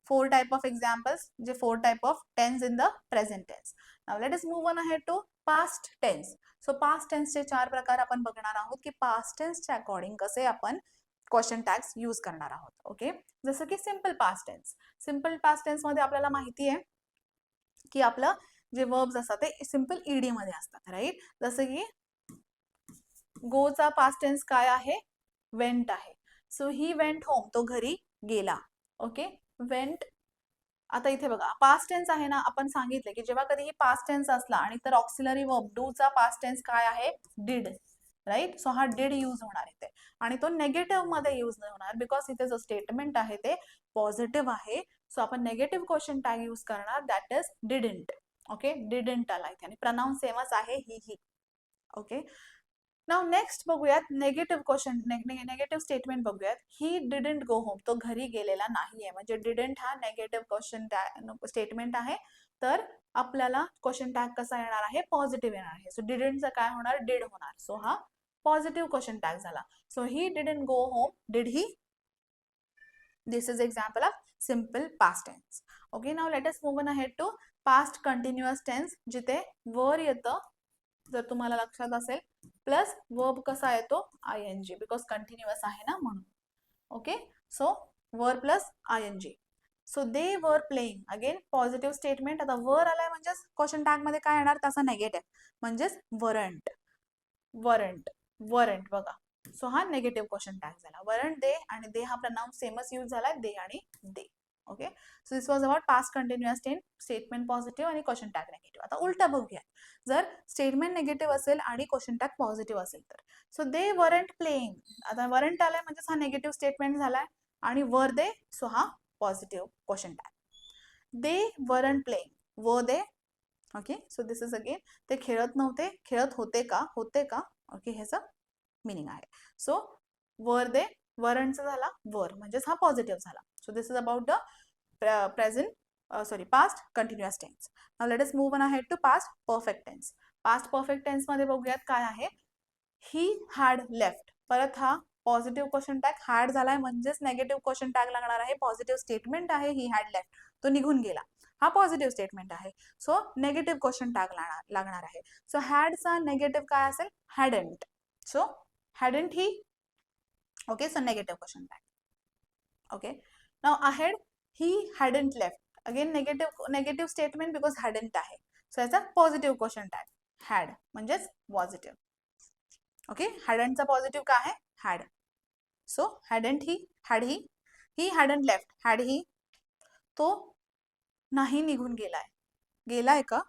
4 type of examples, जे 4 type of tense in the present tense. Now let us move on ahead to past tense. So past टेन्सचे 4 प्रकार आपण बघणार आहोत की past टेन्सच्या according कसे आपण question tags use करणार आहोत. ओके, जसं की simple past tense. Simple past tense मध्ये आपल्याला माहिती आहे की आपलं जे वर्ब्स असतात ते सिंपल ईडी मध्ये असतात, राईट. जसं की गोचा पास्ट टेन्स काय आहे, वेंट आहे. सो ही वेंट होम, तो घरी गेला. Okay, went. आता इथे बघा पास्ट टेन्स आहे ना, आपण सांगितलं की जेव्हा कधीही पास्ट टेन्स असला आणि तर ऑक्सिलरी वर्ब डू चा पास्ट टेन्स काय आहे, डिड, राईट. सो हा डिड यूज होणार इथे आणि तो नेगेटिव्ह मध्ये यूज नाही होणार बिकॉज इथे जो स्टेटमेंट आहे ते पॉझिटिव्ह आहे. सो आपण नेगेटिव्ह क्वेश्चन टॅग यूज करणार, that is didn't. Okay, didn't आला इथे आणि प्रनाउन्स सेमच आहे ही. ओके, नाउ नेक्स्ट बघूयात नेगेटिव्ह क्वेश्चन, नेगेटिव्ह स्टेटमेंट बघूयात. ही डिडंट गो होम, तो घरी गेलेला नाहीये. म्हणजे डिडंट हा नेगेटिव्ह क्वेश्चन स्टेटमेंट आहे. तर आपल्याला क्वेश्चन टॅग कसा येणार आहे, पॉझिटिव्ह येणार आहे. सो डिडंटचा काय होणार, डिड होणार. सो हा पॉझिटिव्ह क्वेश्चन टॅग झाला. So he didn't go home, did he. This is example of simple past tense. Okay, now let us move on ahead to past continuous tense, जिथे वर येतं, जर तुम्हाला लक्षात असेल, प्लस वर्ब कसा येतो, आयएनजी, बिकॉज कंटिन्युअस आहे ना म्हणून. ओके, सो वर plus आयएनजी. So they were playing, again positive statement. आता वर आलाय म्हणजेच क्वेश्चन टॅग मध्ये काय येणार, तसा नेगेटिव्ह म्हणजेच वरंट. वरंट, वरंट बघा. सो हा नेगेटिव्ह क्वेश्चन टॅग झाला. वरंट दे, आणि दे हा प्रनाउन्स सेमच यूज झालाय, दे आणि they. Okay, so this was about past continuous tense, statement positive आणि क्वेश्चन टॅग नेगेटिव्ह. आता उलटा बघूया, जर स्टेटमेंट नेगेटिव्ह असेल आणि क्वेश्चन टॅग पॉझिटिव्ह असेल तर. So they weren't playing. आता वरंट आलाय म्हणजेच हा नेगेटिव्ह स्टेटमेंट झालाय आणि वर दे, सो हा positive question tag. They weren't playing, were they. Okay, so this is again, ते खेळत नव्हते, खेळत होते का, होते का. ओके, ह्याचं मिनिंग आहे. सो वर दे, वरंटचा झाला वर, म्हणजेच हा पॉझिटिव्ह झाला. So this is about the present past continuous tense. Now let us move on ahead to past perfect tense. Past perfect tense मध्ये बघूयात काय आहे. ही हॅड लेफ्ट, परत हा पॉझिटिव्ह क्वेश्चन टॅग, हॅड झालाय म्हणजेच नेगेटिव्ह क्वेश्चन टॅग लागणार आहे. पॉझिटिव्ह स्टेटमेंट आहे, ही हॅड लेफ्ट, तो निघून गेला. हा पॉझिटिव्ह स्टेटमेंट आहे. सो नेगेटिव्ह क्वेश्चन टॅग लागणार आहे. सो हॅडचा नेगेटिव्ह काय असेल, hadn't. So hadn't he. Okay, so negative question tag. Okay, now ahead, he hadn't left, again negative statement because hadn't आहे. So याचा positive question tag, had म्हणजेच positive. Okay, hadn't चा positive काय आहे, had. So hadn't he, had he hadn't left, had he. तो नाही निघून गेलाय का.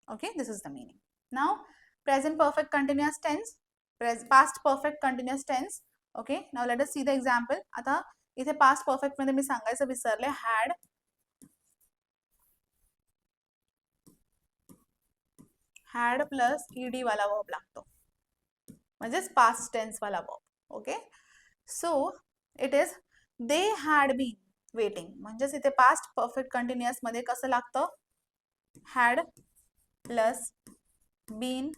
Okay, this is the meaning. Now present perfect continuous tense, past perfect continuous tense. Okay, now let us see the example. आता इथे past perfect मध्ये मी सांगायचं विसरले, had हॅड प्लस ईडी वाला वर्ब लागतो, म्हणजेच पास्ट टेन्स वाला verb. Okay, so it is they had been waiting, म्हणजेच इथे पास्ट परफेक्ट कंटिन्युअस मध्ये कसं लागतं, had plus been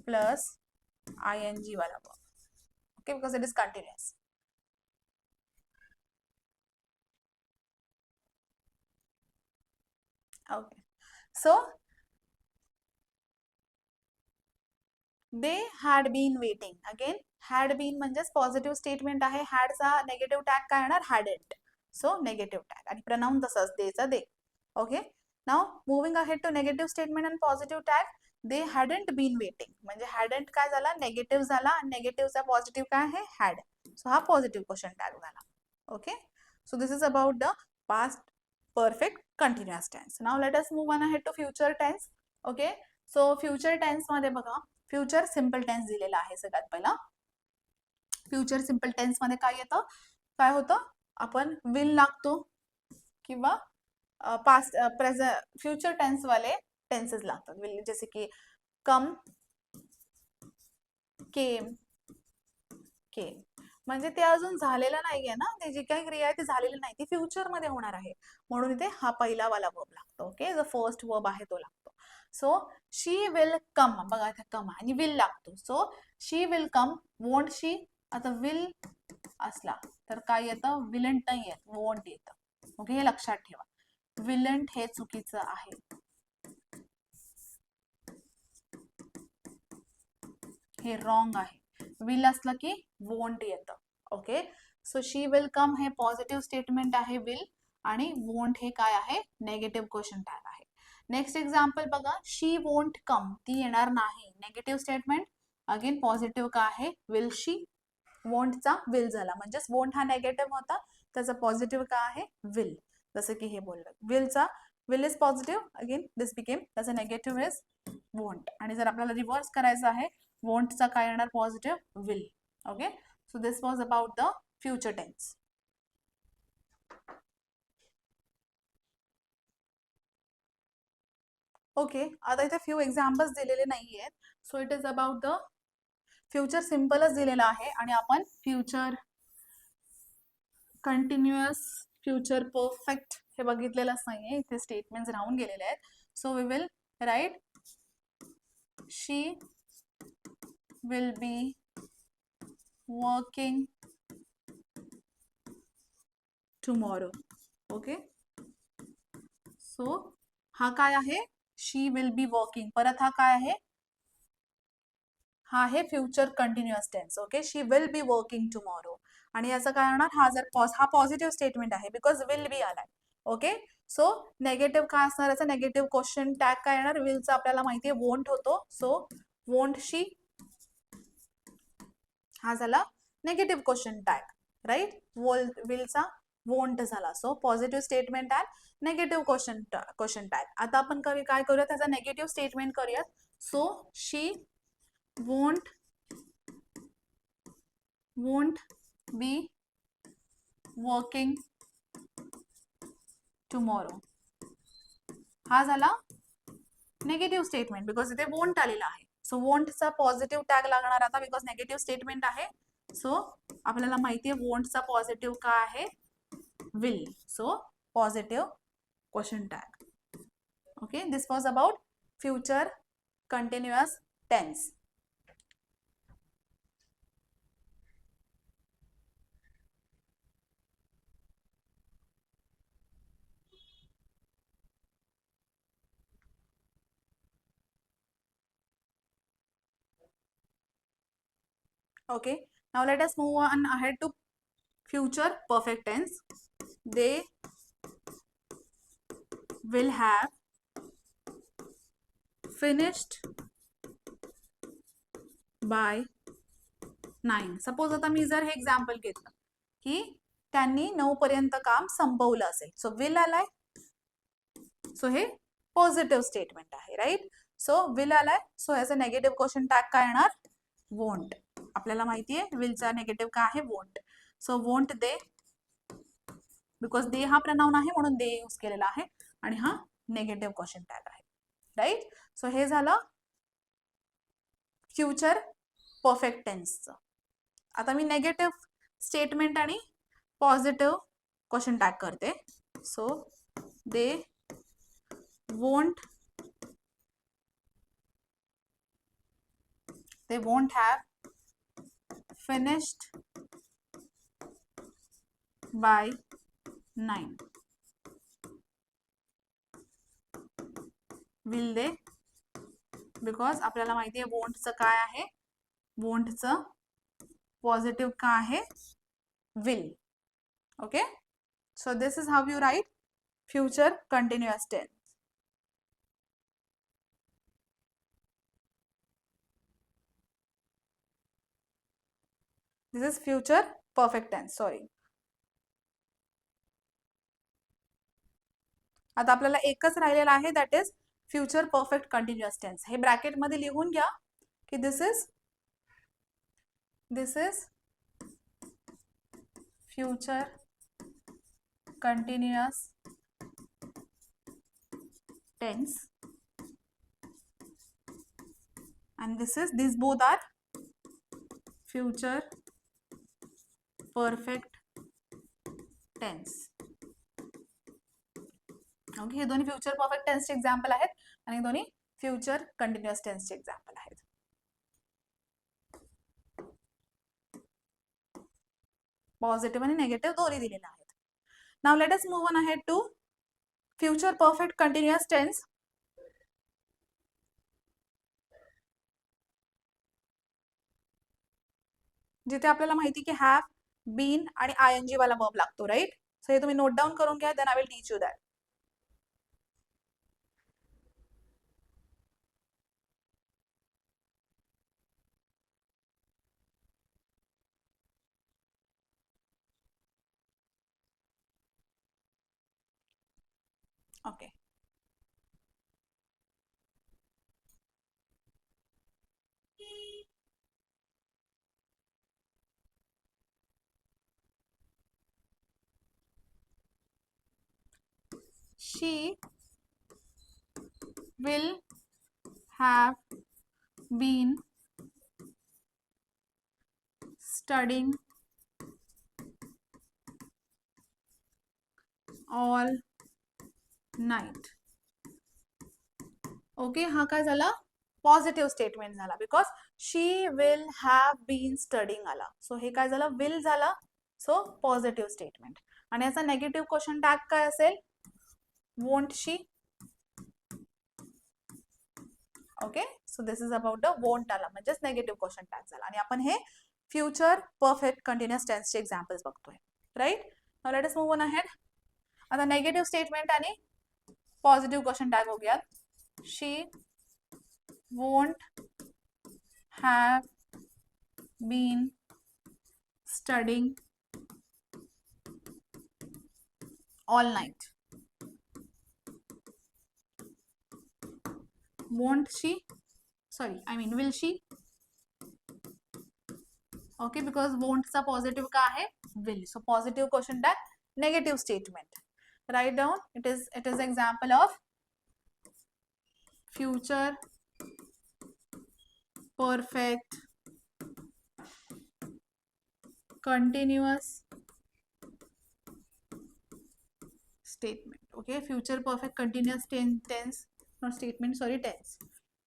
plus ing वाला verb. Okay, because it is continuous. Okay, so they had been waiting. Again had been म्हणजेच positive statement आहे, हॅडचा negative tag काय येणार, हॅडंट. सो नेगेटिव्ह टॅग आणि प्रनाउन तसंच देचा दे. Okay, now moving ahead to negative statement and positive tag. They hadn't been waiting, म्हणजे hadn't काय झाला, नेगेटिव्ह झाला आणि नेगेटिव्हचा पॉझिटिव्ह काय आहे, हॅड. सो हा पॉझिटिव्ह क्वेश्चन टॅग झाला. Okay, so this is about the past perfect continuous tense. Now let us move on ahead to future tense. Okay, so future tense मध्ये बघा, फ्युचर सिंपल टेन्स दिलेला आहे. सगळ्यात पहिला future simple tense मध्ये काय येतं, काय होतं, आपण विल लागतो किंवा पास्ट प्रेझेंट फ्युचर टेन्स वाले टेन्सेस लागतात. विल जसे की कम, केम, केम, म्हणजे ते अजून झालेलं नाहीये ना, ते जी काही क्रिया आहे ती झालेली नाही, ती फ्युचर मध्ये होणार आहे, म्हणून इथे हा पहिला वाला वर्ब लागतो. ओके, जो फर्स्ट वर्ब आहे तो लागतो. सो शी विल कम, बघा इथे कम आणि विल लागतो. So she will come, won't she. आता विल असला तर काय येतं, विलंट नाही येत, वोंट येतं. ओके, हे लक्षात ठेवा, विलंट हे चुकीचं आहे, हे रॉंग आहे. विल असलं की वोंट येतं. ओके, सो शी विल कम हे पॉझिटिव्ह स्टेटमेंट आहे विल, आणि वोंट हे काय आहे, नेगेटिव्ह क्वेश्चन टॅग आहे. नेक्स्ट एक्झाम्पल बघा, शी वोंट कम, ती येणार नाही, नेगेटिव्ह स्टेटमेंट. अगेन पॉझिटिव्ह का आहे, विल शी. वोंटचा विल झाला, म्हणजेच वोंट हा नेगेटिव्ह होता, त्याचा पॉझिटिव्ह का आहे, विल. जसं की हे बोललं, विलचा will is positive, again this became, त्याचा नेगेटिव्ह इज वोंट. आणि जर आपल्याला रिव्हर्स करायचं आहे, वोंटचा काय येणार, positive will. Okay, so this was about the future tense. Okay, आता इथे फ्यू एक्झाम्पल्स दिलेले नाही आहेत. So it is about the future सिम्पलच दिलेलं आहे, आणि आपण फ्युचर कंटिन्युअस, फ्युचर परफेक्ट हे बघितलेलंच नाहीये, इथे स्टेटमेंट्स राहून गेलेले आहेत. So we will write she will be working tomorrow. Okay, so हा काय आहे, शी विल बी वर्किंग. परत हा काय आहे, हा आहे future continuous tense. Okay, she will be working tomorrow, आणि याचं काय होणार, हा जर हा पॉझिटिव्ह स्टेटमेंट आहे, बिकॉज विल बी आलाय. ओके, सो नेगेटिव्ह काय असणार, याचा नेगेटिव्ह क्वेश्चन टॅग काय येणार, विलचा आपल्याला माहिती आहे वोंट होतो. सो वोंट शी, हा झाला नेगेटिव्ह क्वेश्चन टॅग, राईट. विलचा वोंट झाला. So positive statement and negative question tag. आता आपण काय करूया, त्याचा नेगेटिव्ह स्टेटमेंट करूयात. So she won't be working tomorrow. हा झाला नेगेटिव्ह स्टेटमेंट, बिकॉज इथे वोंट आलेला आहे. सो वोंटचा पॉझिटिव्ह टॅग लागणार आता, बिकॉज नेगेटिव्ह स्टेटमेंट आहे. सो आपल्याला माहिती आहे वोंटचा पॉझिटिव्ह काय आहे, will. So positive question tag. Okay, this was about future continuous tense. Okay, now let us move on ahead to future perfect tense. They will have finished by 9. Suppose आता मी जर हे example घेतलं की त्यांनी 9 पर्यंत काम संपवलं असेल. सो विल आलाय, सो हे पॉझिटिव्ह स्टेटमेंट आहे, राईट. सो विल आलाय, सो याचा नेगेटिव्ह क्वेश्चन टॅग काय येणार, वोंट. आपल्याला माहिती आहे विलचा नेगेटिव्ह काय आहे, won't. So won't they, because they हा प्रनाउन आहे म्हणून दे यूज केलेला आहे, आणि हा नेगेटिव्ह क्वेश्चन टॅग आहे. राईट. सो हे झालं फ्युचर परफेक्ट टेन्सचं. आता मी नेगेटिव्ह स्टेटमेंट आणि पॉझिटिव्ह क्वेश्चन टॅग करते. So they won't have finished by 9. Will they? Because आपल्याला माहिती आहे वोंटचं काय आहे, वोंटचं पॉझिटिव्ह काय आहे, will. Okay. So this is how you write future continuous tense. This is future perfect tense. Sorry. आता आपल्याला एकच राहिलेला आहे, that is future perfect continuous tense. हे ब्रॅकेट मध्ये लिहून घ्या की this is future continuous tense and these both are future perfect tense. Okay. हे दोन्ही फ्युचर परफेक्ट टेन्सचे एक्झाम्पल आहेत आणि दोन्ही फ्युचर कंटिन्युअस टेन्सचे एक्झाम्पल आहेत. पॉझिटिव्ह आणि नेगेटिव्ह दोन्ही दिलेले आहेत. Now let us move on ahead to future perfect continuous tense. जिथे आपल्याला माहिती की हॅव, बीन आणि आयएनजी वाला वर्ब लागतो, राईट. सो हे तुम्ही नोट डाऊन करून घ्या, then I will teach you that. Okay. She will have been studying all night. Okay. हा काय झाला, पॉझिटिव्ह स्टेटमेंट झाला, because she will have been studying आला. सो हे काय झालं, विल झाला. So positive statement. आणि याचा नेगेटिव्ह क्वेश्चन टॅग काय असेल, won't she. Okay. So this is about the won't आला, म्हणजेच नेगेटिव्ह क्वेश्चन टॅग झाला. आणि आपण हे फ्युचर परफेक्ट कंटिन्युअस टेन्सचे एक्झाम्पल्स बघतोय, right. Now let us move on ahead. आता नेगेटिव्ह स्टेटमेंट आणि पॉझिटिव्ह क्वेश्चन टॅग हो गया. शी won't have been studying all night. Won't she? Sorry, I mean will she? Okay, because won't चा positive का आहे, will. So positive question tag, negative statement. Write down. It is example of future perfect continuous statement. Okay, future perfect continuous tense, not statement, sorry, tense.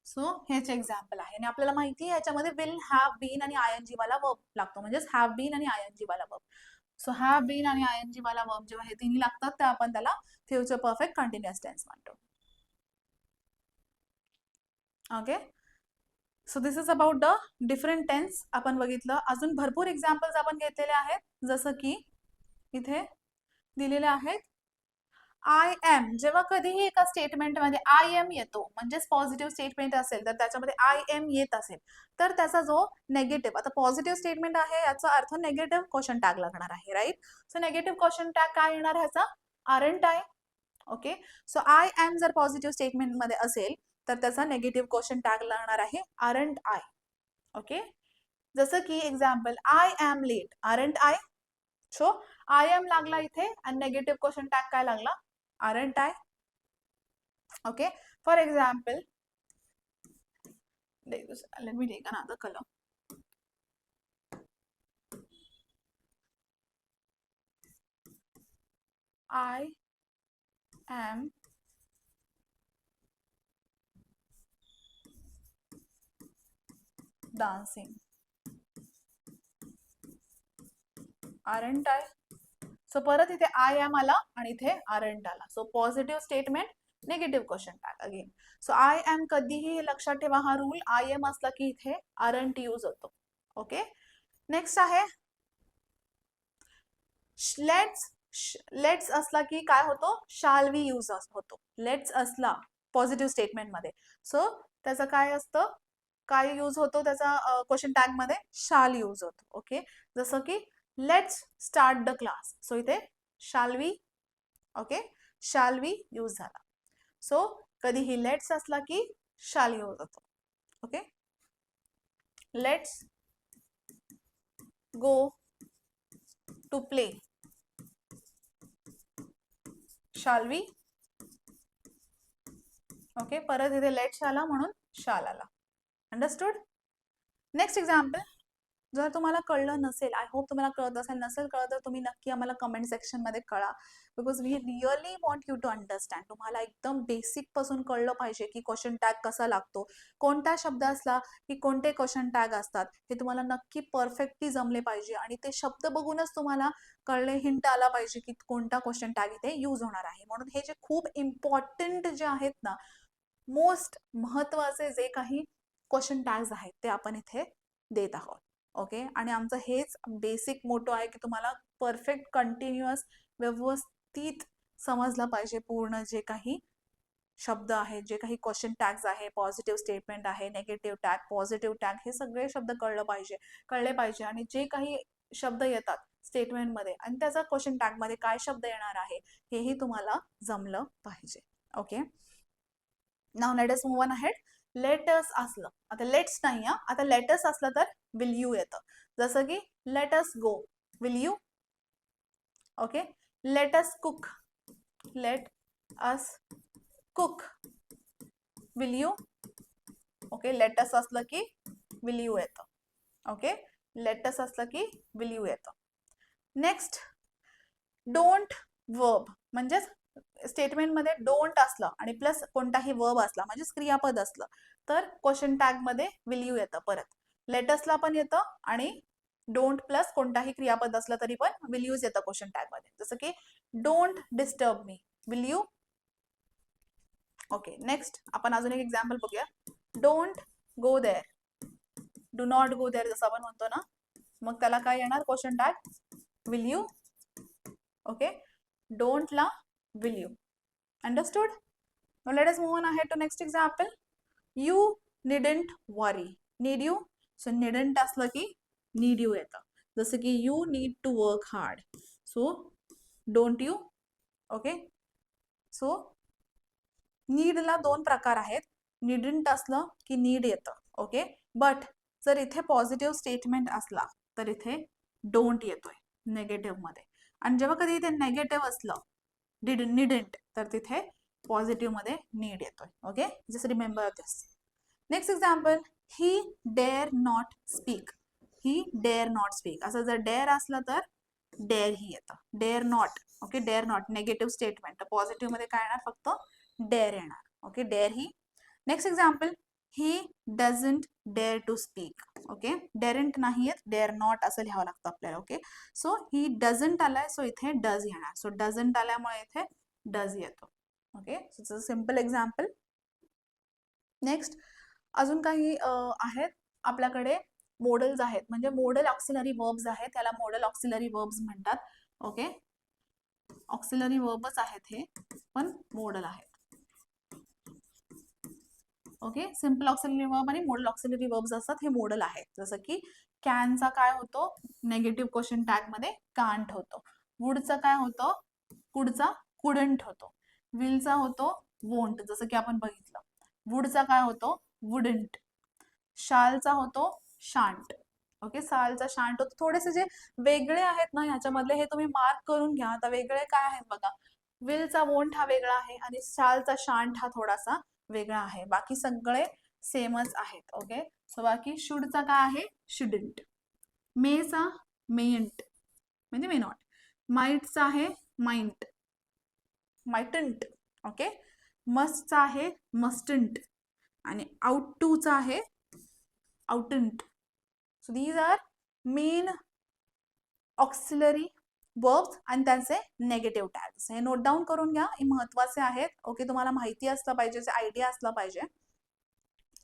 So हेच example आहे. आणि आपल्याला माहिती आहे याच्यामध्ये विल, हॅव बीन आणि आयएनजी वाला verb लागतो, म्हणजेच हॅव बीन आणि आयएनजी वाला वर्ब. सो हॅव बीन आणि आयएनजी वाला वर्ब जेव्हा हे तिन्ही लागतात तेव्हा आपण त्याला फ्युचर परफेक्ट कंटिन्युअस टेन्स म्हणतो. Okay. So this is about the different tense आपण बघितलं. अजून भरपूर एक्झाम्पल्स आपण घेतलेले आहेत, जसं की इथे दिलेले आहेत. आय एम, जेव्हा कधीही एका स्टेटमेंटमध्ये आय एम येतो, म्हणजेच पॉझिटिव्ह स्टेटमेंट असेल तर त्याच्यामध्ये आय एम येत असेल तर त्याचा जो नेगेटिव्ह, आता पॉझिटिव्ह स्टेटमेंट आहे याचा अर्थ नेगेटिव्ह क्वेश्चन टॅग लागणार आहे, right. So negative question tag काय येणार ह्याचा, aren't I. Okay. So I am जर पॉझिटिव्ह स्टेटमेंट मध्ये असेल तर त्याचा नेगेटिव्ह क्वेश्चन टॅग लागणार आहे आरंट आय. ओके. जसं की example, I am late, aren't I. So I am लागला इथे आणि नेगेटिव्ह क्वेश्चन टॅग काय लागला, aren't I. Okay, for example, let me take another color. I am dancing. Aren't I? So परत इथे I am आला आणि इथे आरंट आला. So positive statement, negative question tag again. So I am कधीही लक्षात ठेवा हा रूल, आय एम असला की इथे आरंट यूज होतो. ओके, नेक्स्ट आहे लेट्स. लेट्स असला की काय होतो, शाल वी यूज होतो. लेट्स असला पॉझिटिव्ह स्टेटमेंट मध्ये, सो त्याचं काय असतं, काय यूज होतो त्याचा क्वेश्चन टॅग मध्ये, शाल यूज होतो. ओके, जसं की let's start the class, so इथे shall we, okay, shall we use झाला. सो कधीही लेट्स असला की शाल यूज होतो. Okay, let's go to play, shall we. Okay, परत इथे लेट्स आला म्हणून शाल आला. अंडरस्टूड. Next example. जर तुम्हाला कळलं नसेल, आय होप तुम्हाला कळत असेल, नसेल कळत तर तुम्ही नक्की आम्हाला कमेंट सेक्शन मध्ये कळा, because we really want you to understand. तुम्हाला एकदम बेसिक पासून कळलं पाहिजे की क्वेश्चन टॅग कसा लागतो, कोणता शब्द असला की कोणते क्वेश्चन टॅग असतात, हे तुम्हाला नक्की परफेक्टली जमले पाहिजे. आणि ते शब्द बघूनच तुम्हाला कळले, हिंट आला पाहिजे की कोणता क्वेश्चन टॅग इथे यूज होणार आहे. म्हणून हे जे खूप इम्पॉर्टंट जे आहेत ना, मोस्ट महत्वाचे जे काही क्वेश्चन टॅग्स आहेत ते आपण इथे देत आहोत. ओके, आणि आमचं हेच बेसिक मोटो आहे की तुम्हाला परफेक्ट कंटिन्युअस व्यवस्थित समजलं पाहिजे पूर्ण जे काही शब्द आहेत, जे काही क्वेश्चन टॅग्स आहे, पॉझिटिव्ह स्टेटमेंट आहे, नेगेटिव्ह टॅग, पॉझिटिव्ह टॅग, हे सगळे शब्द कळले पाहिजे. आणि जे काही शब्द येतात स्टेटमेंटमध्ये आणि त्याचा क्वेश्चन टॅगमध्ये काय शब्द येणार आहे हेही तुम्हाला जमलं पाहिजे. Okay, now let us move on ahead. Let's असलं, आता लेट्स नाही, आता लेटस असलं तर विल यू येतं. जसं की let us go, will you. Okay, let us cook, let us cook, will you. Okay, let's असलं की विल यू येतं. ओके, लेटस असलं की विल यू येतं. नेक्स्ट, डोंट वर्ब, म्हणजेच स्टेटमेंटमध्ये डोंट असलं आणि प्लस कोणताही वर्ब असला, म्हणजेच क्रियापद असलं, तर क्वेश्चन टॅग मध्ये विल यू येतं. परत लेटसला पण येतं आणि डोंट प्लस कोणताही क्रियापद असलं तरी पण विल यूज येतं क्वेश्चन टॅग मध्ये. जसं की don't disturb me, will you. Okay, next आपण अजून एक एक्झाम्पल बघूया. Don't go there, do not go there जसं आपण म्हणतो ना, मग त्याला काय येणार question tag, will you. Okay, don't ला will you. Understood? Now let us move on ahead to next example. You needn't worry. Need you? So needn't असलं की need you येतं. जसं की you need to work hard. So don't you? Okay? So need ला दोन प्रकार आहेत. needn't असलं की need येतं. ओके, बट जर इथे पॉझिटिव्ह स्टेटमेंट असला तर इथे डोंट येतोय नेगेटिव्ह मध्ये. आणि जेव्हा कधी इथे नेगेटिव्ह असलं निडेंट तर तिथे पॉझिटिव्ह मध्ये नीड येतोय. Okay, just remember this. Next example. He dare not speak, he dare not speak. असं जर डेअर असलं तर डेअर ही येतं. Dare not, okay, dare not negative statement, positive मध्ये काय येणार, फक्त डेअर येणार. Okay, dare he. Next example. He doesn't dare to speak. Okay, daren't नाही येत, डेअर नॉट असं लिहावं लागतं आपल्याला. ओके, सो ही डझंट आलाय, सो इथे डज येणार. सो डझंट आल्यामुळे इथे डज येतो. Okay, so simple example. Next अजून काही आहेत आपल्याकडे मॉडेल्स आहेत, म्हणजे मॉडेल ऑक्सिलरी वर्ब्स आहेत, त्याला मॉडेल ऑक्सिलरी वर्ब्स म्हणतात. ओके, ऑक्सिलरी वर्बच आहेत हे, पण मॉडेल आहेत. ओके, सिम्पल ऑक्सिलरी वर्ब आणि मॉडेल ऑक्सिलरी वर्ब्स असतात, हे मॉडेल आहेत. जसं की कॅनचा काय होतो, नेगेटिव्ह क्वेश्चन टॅग मध्ये कांट होतो. वुडचा काय होतो, कुडचा कुडंट होतो. विलचा होतो वोंट, जसं की आपण बघितलं. वुडचा काय होतो, वुडंट. शालचा होतो शांट. ओके, सालचा शांट होतो. थोडेसे जे वेगळे आहेत ना ह्याच्यामधले, हे तुम्ही मार्क करून घ्या. आता वेगळे काय आहेत बघा. विलचा वोंट हा वेगळा आहे आणि शालचा शांट हा थोडासा वेगळा आहे. बाकी सगळे सेमच आहेत. ओके, सो बाकी शुडचा काय आहे, शुडंट. मेचा मेंट म्हणजे मे नॉट. माइटचा आहे माइंट, माइटंट. ओके, मस्टचा आहे मस्टंट आणि आउट टूचा आहे oughtn't. So these are main auxiliary verbs आणि त्यांचे नेगेटिव्ह टॅग्स. हे नोट डाऊन करून घ्या, हे महत्वाचे आहेत. ओके, तुम्हाला माहिती असलं पाहिजे, आयडिया असला पाहिजे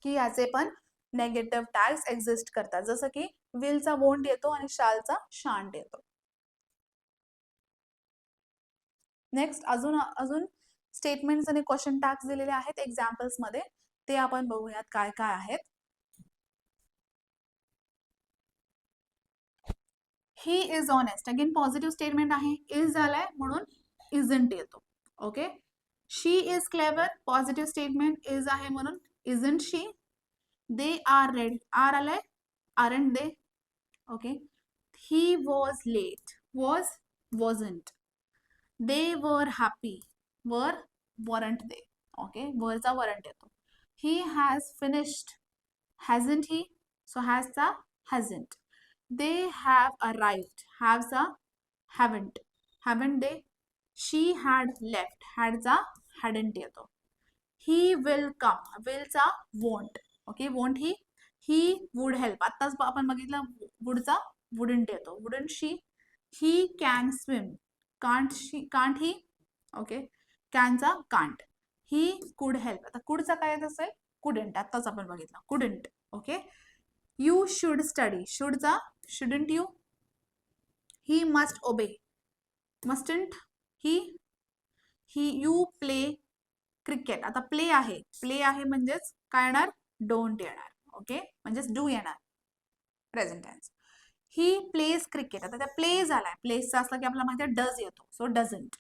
की याचे पण नेगेटिव्ह टॅग्स एक्झिस्ट करतात. जसं की विलचा वोंट येतो आणि शालचा शांट येतो. नेक्स्ट अजून अजून स्टेटमेंट्स आणि क्वेश्चन टॅग्स दिलेले आहेत एक्झाम्पल्स मध्ये, ते आपण बघूयात काय काय आहेत. He is honest, again positive statement आहे. इज आलाय म्हणून इजंट येतो. Okay, she is clever, positive statement, is आहे म्हणून isn't she. They are ready, are आलाय aren't they. Okay, he was late, was wasn't. They were happy, were weren't they. Okay, वरचा weren't येतो. He has finished, hasn't he, so हॅजचा hasn't. They have arrived, haveचा haven't, haven't they. She had left, hadचा hadn't येतो. He will come, willचा won't. Okay, won't he. He would help, आत्ताच आपण बघितलं wouldचा wouldn't येतो. Wouldn't she. He can swim, can't he. Okay, canचा can't. He could help, आता couldचा काय येत असेल, couldn't, आत्ताच आपण बघितलं couldn't. Okay, you should study, shouldचा shouldn't you. He must obey, mustn't he. You play cricket, आता प्ले आहे, प्ले आहे म्हणजेच काय येणार, डोंट येणार. ओके, म्हणजेच डू येणार, present tense. He plays cricket, आता त्या प्ले झालाय, प्लेसचा असला की आपल्याला माहिती आहे डज येतो, सो डझंट.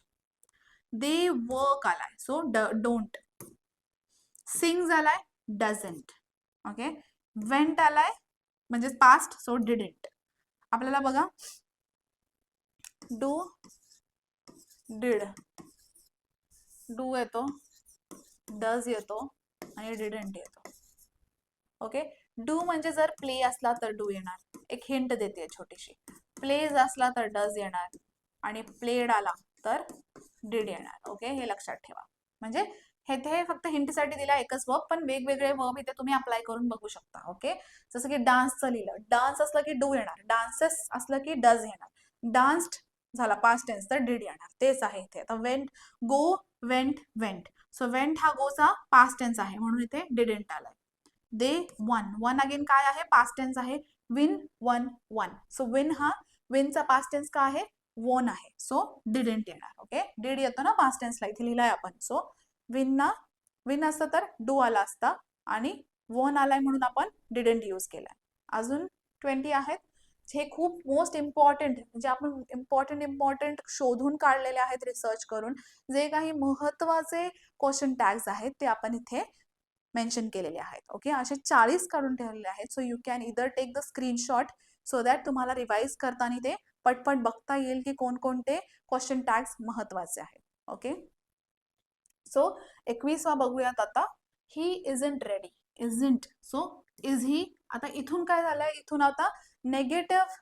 दे वर्क आलाय, सो डोंट. सिंग झालाय डझंट. ओके, वेंट आलाय म्हणजे पास्ट, सो डिडंट. आपल्याला बघा डू, डिड, डू येतो, डज येतो आणि डिडंट येतो. ओके, डू म्हणजे जर प्ले असला तर डू येणार. एक हिंट देते छोटीशी, प्लेज असला तर डज येणार आणि प्लेड आला तर डिड येणार. ओके, हे लक्षात ठेवा. म्हणजे हे फक्त हिंटसाठी दिला एकच वर्ब, पण वेगवेगळे वर्ब इथे तुम्ही अप्लाय करून बघू शकता. ओके, जसं की डान्सचं लिहिलं, डान्स असलं की डू येणार, डान्सेस असलं की डज येणार, डान्स्ड झाला पास्ट टेन्स तर डिड येणार. तेच आहे इथे. आता वेंट, गो, वेंट, वेंट. सो वेंट हा गोचा पास्ट टेन्स आहे म्हणून इथे डिडंट आलाय. दे वन, वन अगेन काय आहे, पास्ट टेन्स आहे. Win, one, one. So win हा, विनचा पास्ट टेन्स काय आहे, वोन आहे, सो डिडंट येणार. ओके, डिड येतो ना पास्ट टेन्सला, इथे लिहिलाय आपण. सो विन ना, विन असतं तर डू आला असता आणि वोन आलाय म्हणून आपण डिडंट यूज केलाय. अजून 20 आहेत. हे खूप मोस्ट इम्पॉर्टंट, म्हणजे आपण इम्पॉर्टंट शोधून काढलेले आहेत रिसर्च करून. जे काही महत्वाचे क्वेश्चन टॅग्स आहेत ते आपण इथे मेन्शन केलेले आहेत. ओके, असे 40 काढून ठेवलेले आहेत. So you can either take the screenshot so that तुम्हाला रिवाइज करताना ते पटपट बघता येईल की कोणकोणते क्वेश्चन टॅग्स महत्वाचे आहेत. ओके, सो 21वा बघूयात आता. He isn't ready, isn't, so is he. आता इथून काय झालंय, इथून आता नेगेटिव्ह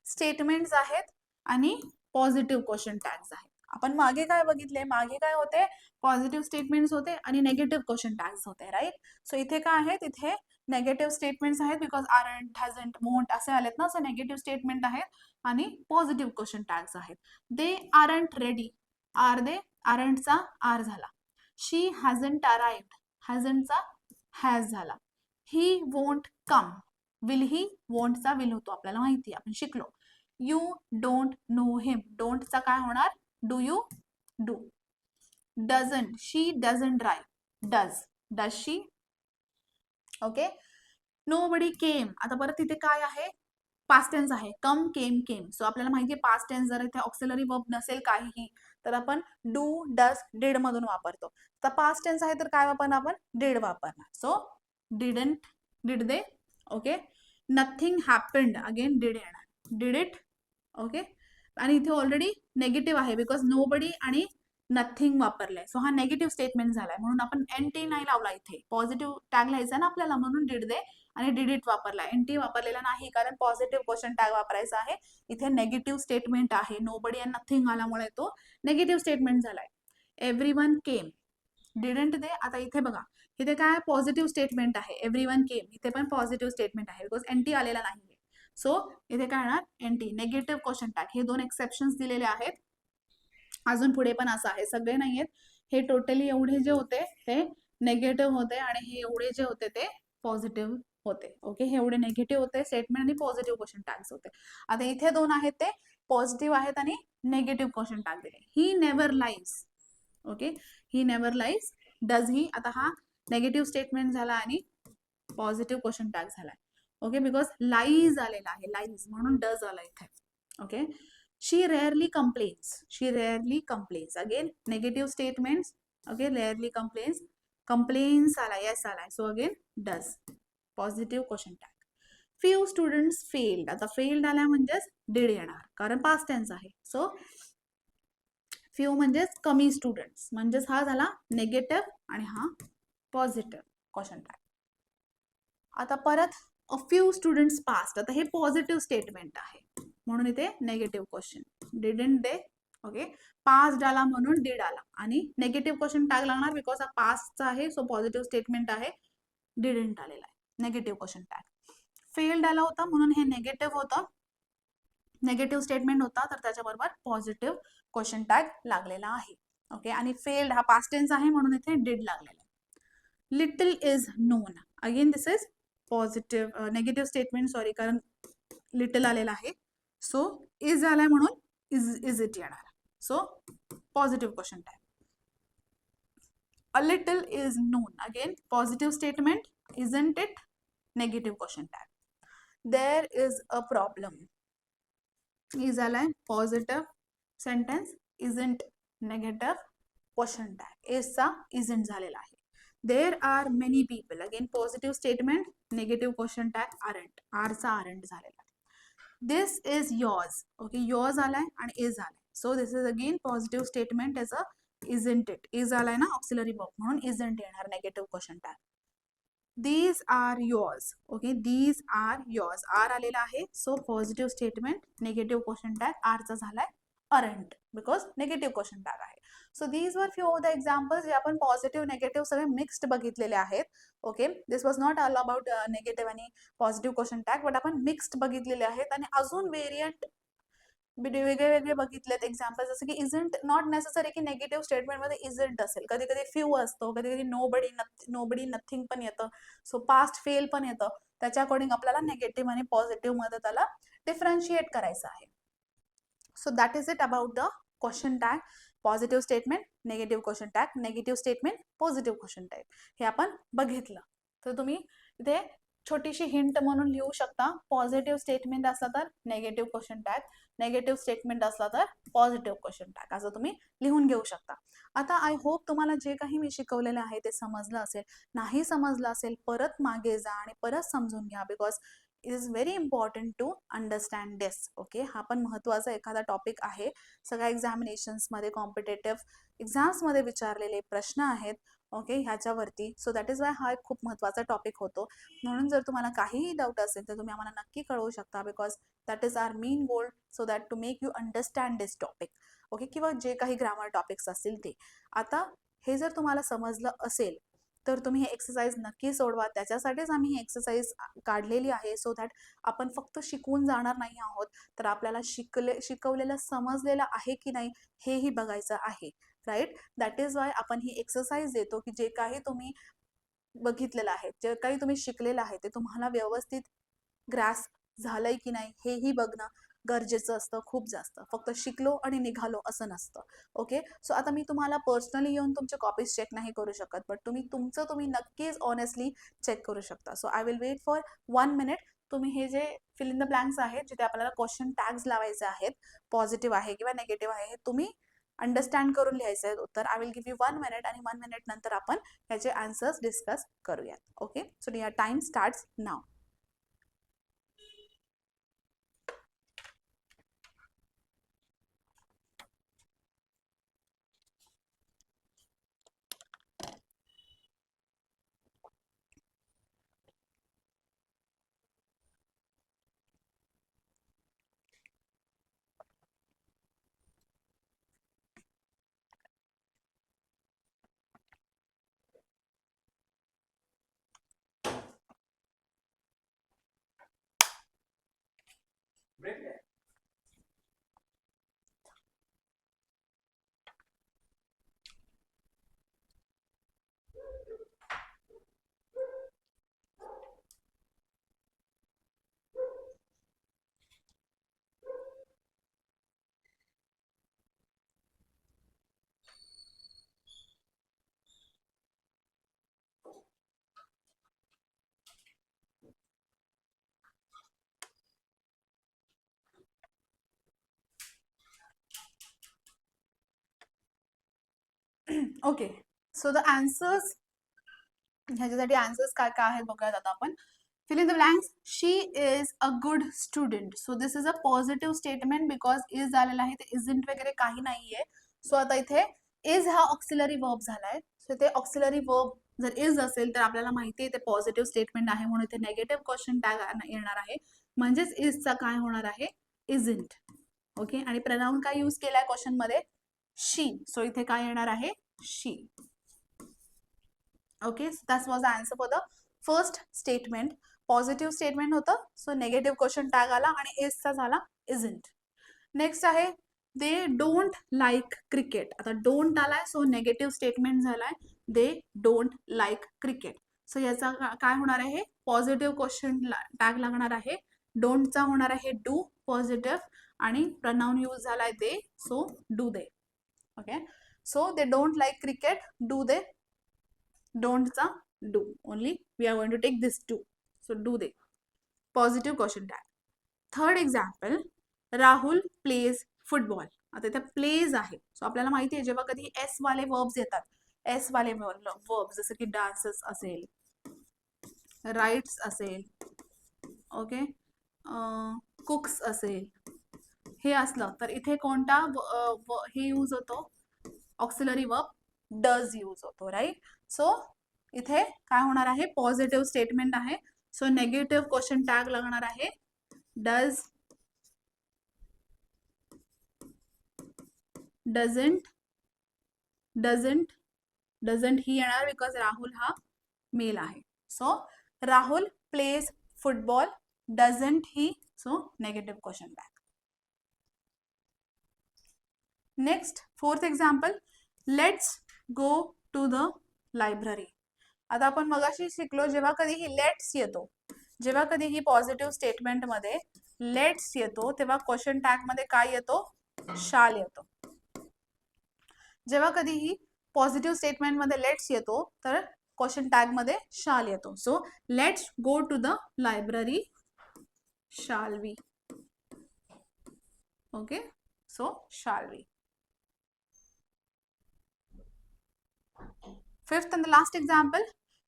स्टेटमेंट्स आहेत आणि पॉझिटिव्ह क्वेश्चन टॅग्स आहेत. आपण मागे काय बघितले, मागे काय होते, पॉझिटिव्ह स्टेटमेंट्स होते आणि नेगेटिव्ह क्वेश्चन टॅग्स होते, राईट. सो इथे काय आहेत, इथे नेगेटिव्ह स्टेटमेंट्स आहेत बिकॉज आरंट, हॅझंट, वोंट असे आलेत ना. सो नेगेटिव्ह स्टेटमेंट आहेत आणि पॉझिटिव्ह क्वेश्चन टॅग्स आहेत. They aren't ready, are they, आरंटचा आर झाला. शी हॅझंट अराइव्ड, हॅझंटचा हॅज झाला. He won't come, will he, वोंटचा विल होतो, आपल्याला माहिती, आपण शिकलो. यू डोंट नो हिम, डोंटचा काय होणार, do you, do. Doesn't, she doesn't drive, does, does she. Okay, nobody came, आता परत तिथे काय आहे, पास्ट टेन्स आहे, कम, केम, केम. सो आपल्याला माहितीये पास्ट टेन्स जर इथे ऑक्सिलरी वर्ब नसेल काहीही तर आपण डू, डज, डिड मधून वापरतो. तर पास्ट टेन्स आहे तर काय वापरणार आपण, डिड वापरणार. So didn't, did they. Okay, nothing happened, again did येणार, डिड इट. ओके, आणि इथे ऑलरेडी नेगेटिव्ह आहे बिकॉज नोबडी आणि नथिंग वापरलंय. सो हा नेगेटिव्ह स्टेटमेंट झालाय, म्हणून आपण एनटी नाही लावला इथे. पॉझिटिव्ह टॅग लिहायचा ना आपल्याला, म्हणून डिड दे आणि डिड इट वापरला. एनटी वापरलेला नाही कारण पॉझिटिव्ह क्वेश्चन टॅग वापरायचा आहे. इथे नेगेटिव्ह स्टेटमेंट आहे. नोबडी अँड नथिंग आल्यामुळे तो नेगेटिव्ह स्टेटमेंट झालाय. Everyone came. Didn't they. आता इथे बघा, इथे काय पॉझिटिव्ह स्टेटमेंट आहे. एव्हरीवन केम, इथे पण पॉझिटिव्ह स्टेटमेंट आहे बिकॉज एनटी आलेला नाहीये. सो इथे काय येणार, एनटी, नेगेटिव्ह क्वेश्चन टॅग. हे दोन एक्सेप्शन्स दिलेले आहेत. अजून पुढे पण असं आहे, सगळे नाहीयेत. हे टोटली एवढे जे होते ते नेगेटिव्ह होते आणि हे एवढे जे होते ते पॉझिटिव्ह होते. ओके, हे एवढे नेगेटिव्ह होते स्टेटमेंट आणि पॉझिटिव्ह क्वेश्चन टॅग्स होते. आता इथे दोन आहेत ते पॉझिटिव्ह आहेत आणि नेगेटिव्ह क्वेश्चन टॅग दिले. ही never lies. Okay, he never lies. Does he, आता हा नेगेटिव्ह स्टेटमेंट झाला आणि पॉझिटिव्ह क्वेश्चन टॅग झालाय. ओके, बिकॉज लाईज आलेला आहे, लाईज, म्हणून डज आला इथे. Okay, she rarely complains. She rarely complains. Again, negative statements. Okay, rarely complains. Complains आला, yes आला. So again, does. Positive question tag. Few students failed. आता failed आला म्हणजेच did येणार कारण past tense आहे. So few म्हणजेच कमी स्टुडंट्स, म्हणजेच हा झाला नेगेटिव्ह आणि हा पॉझिटिव्ह क्वेश्चन टॅग. आता परत अ फ्यू स्टुडंट्स पास्ट. आता हे पॉझिटिव्ह स्टेटमेंट आहे म्हणून इथे negative question. Didn't they. Okay, past आला म्हणून डिड आला आणि नेगेटिव्ह क्वेश्चन टॅग लागणार बिकॉज हा पास्टचा आहे. सो पॉझिटिव्ह स्टेटमेंट आहे, डिडंट आलेला आहे, नेगेटिव्ह क्वेश्चन टॅग. फेल्ड आला होता म्हणून हे नेगेटिव्ह होतं, नेगेटिव्ह स्टेटमेंट होता, तर त्याच्याबरोबर पॉझिटिव्ह क्वेश्चन टॅग लागलेला आहे. ओके, आणि फेल्ड हा पास्ट टेन्स आहे म्हणून इथे डिड लागलेला आहे. Little is known. Again this is positive negative statement, sorry, कारण लिटल आलेला आहे. सो इज आलाय म्हणून इज इट येणार. So positive question tag. A little is known. Again positive statement, isn't it, negative question tag. There is a problem. Is आलाय positive sentence, isn't negative question tag. इजचा isn't झालेला आहे. There are many people. Again positive statement, negative question tag, aren't, आरचा aren't झालेला आहे. This is yours. Okay, yours आलाय आणि is आलाय. So this is again positive statement, त्याचं इजंट इट. इज आलाय ना ऑक्सिलरी वर्ब म्हणून इजंट येणार, negative question tag. These are yours. Okay, these are yours, are आलेला आहे. सो positive statement, negative question tag, आरचा झालाय aren't because negative question tag आहे. So these were few of the examples जे आपण पॉझिटिव्ह नेगेटिव्ह सगळे मिक्स्ड बघितलेले आहेत. Okay, this was not all about negative आणि पॉझिटिव्ह क्वेश्चन टॅग, बट आपण मिक्स्ड बघितलेले आहेत आणि अजून वेरियंट वेगळे वेगळे बघितलेत एक्झाम्पल. जसं की इजंट, नॉट नेसेसरी की नेगेटिव्ह स्टेटमेंटमध्ये इजंट असेल, कधी कधी फ्यू असतो, कधी कधी नोबडी नथिंग पण येतं. सो पास्ट फेल पण येतं. त्याच्या अकॉर्डिंग आपल्याला नेगेटिव्ह आणि पॉझिटिव्ह मध्ये त्याला डिफरन्शिएट करायचं आहे. So that is it about the question tag. Positive statement, negative question tag, negative statement, positive question tag, हे आपण बघितलं. तर तुम्ही इथे छोटीशी हिंट म्हणून लिहू शकता. पॉझिटिव्ह स्टेटमेंट असला तर negative question tag, negative statement असला तर पॉझिटिव्ह क्वेश्चन टॅग, असं तुम्ही लिहून घेऊ शकता. आता आय होप तुम्हाला जे काही मी शिकवलेले आहे ते समजलं असेल. नाही समजलं असेल परत मागे जा आणि परत समजून घ्या, because it is very important to understand this. Okay, हा पण महत्त्वाचा एखादा टॉपिक आहे. सगळ्या एक्झामिनेशन्समध्ये, कॉम्पिटेटिव्ह एक्झाम्समध्ये विचारलेले प्रश्न आहेत. ओके, ह्याच्यावरती. सो दॅट इज वाय हा एक खूप महत्त्वाचा टॉपिक होतो. म्हणून जर तुम्हाला काहीही डाऊट असेल तर तुम्ही आम्हाला नक्की कळवू शकता, because that is our main goal, so that to make you understand this topic. Okay, किंवा जे काही ग्रामर टॉपिक्स असतील ते. आता हे जर तुम्हाला समजलं असेल तर तुम्ही हे एक्सरसाइज नक्की सोडवा. त्याच्यासाठीच आम्ही ही एक्सरसाइज काढलेली आहे, सो दॅट आपण फक्त शिकवून जाणार नाही आहोत, तर आपल्याला शिकवलेलं समजलेलं आहे की नाही हेही बघायचं आहे. राईट, दॅट इज वाय आपण ही एक्सरसाइज देतो की जे काही तुम्ही बघितलेलं आहे, जे काही तुम्ही शिकलेलं आहे ते तुम्हाला व्यवस्थित ग्रास झालंय की नाही हेही बघणं गरजेचं असतं खूप जास्त. फक्त शिकलो आणि निघालो असं नसतं. ओके, सो आता मी तुम्हाला पर्सनली येऊन तुमचे कॉपीज चेक नाही करू शकत, बट तुम्ही नक्कीच ऑनेस्टली चेक करू शकता. So I will wait for 1 minute. तुम्ही हे जे फिल इन द ब्लँक्स आहेत, जिथे आपल्याला क्वेश्चन टॅग्स लावायचे आहेत, पॉझिटिव्ह आहे किंवा नेगेटिव्ह आहे, हे तुम्ही अंडरस्टँड करून लिहायचं आहे उत्तर. I will give you 1 minute आणि 1 मिनिट नंतर आपण ह्याचे आन्सर्स डिस्कस करूयात. Okay, so your time starts now. Okay, so the answers, ह्याच्यासाठी आन्सर्स काय काय आहेत बघूयात आता आपण. fill in the blanks. She is a good student. So this is a positive statement because is झालेला आहे, ते isn't वगैरे काही नाहीये. सो आता इथे is हा ऑक्सिलरी वर्ब झालाय. सो इथे ऑक्सिलरी वर्ब जर is असेल तर आपल्याला माहिती आहे ते पॉझिटिव्ह स्टेटमेंट आहे, म्हणून इथे नेगेटिव्ह क्वेश्चन टॅग येणार आहे. म्हणजेच isचा काय होणार आहे, isn't. ओके, आणि प्रनाउन काय यूज केलाय क्वेश्चन मध्ये, शी. सो इथे काय येणार आहे, she. Okay, that was the answer for the first statement. Positive statement होतं, सो नेगेटिव्ह क्वेश्चन टॅग आला आणि इजचा झाला इजंट. नेक्स्ट आहे दे डोंट लाईक क्रिकेट. आता डोंट आलाय, सो नेगेटिव्ह स्टेटमेंट झालाय, they don't like cricket. So याचा काय होणार आहे, पॉझिटिव्ह क्वेश्चन टॅग लागणार आहे. डोंटचा होणार आहे डू पॉझिटिव्ह, आणि प्रनाउन यूज झालाय they, so do they. Okay, so they don't like cricket, do they. डोंटचा do, only we are going to take this too. So do they. Positive question tag. Third example, Rahul plays football. आता इथे plays आहे, so आपल्याला माहिती आहे जेव्हा कधी S वाले वर्ब्स येतात, एस वाले वर्ब्स जसं की डान्सेस असेल, राइट्स असेल, ओके, कुक्स असेल, हे असलं तर इथे कोणता हे यूज होतो, ऑक्सिलरी वर्ब डज यूज होतो, राईट. सो इथे काय होणार आहे, पॉझिटिव्ह स्टेटमेंट आहे, सो नेगेटिव्ह क्वेश्चन टॅग लागणार आहे does, doesn't, doesn't, doesn't he येणार बिकॉज राहुल हा मेल आहे. So Rahul plays football, doesn't he, so negative question tag. Next fourth example, let's go to the library. आता आपण मगाशी शिकलो जेव्हा कधीही लेट्स येतो, जेव्हा कधीही पॉझिटिव्ह स्टेटमेंट मध्ये लेट्स येतो तेव्हा क्वेश्चन टॅग मध्ये काय येतो, शाल येतो. जेव्हा कधीही पॉझिटिव्ह स्टेटमेंट मध्ये लेट्स येतो तर क्वेश्चन टॅग मध्ये शाल येतो. So let's go to the library, shall we. Okay, so shall we. Fifth and the last example,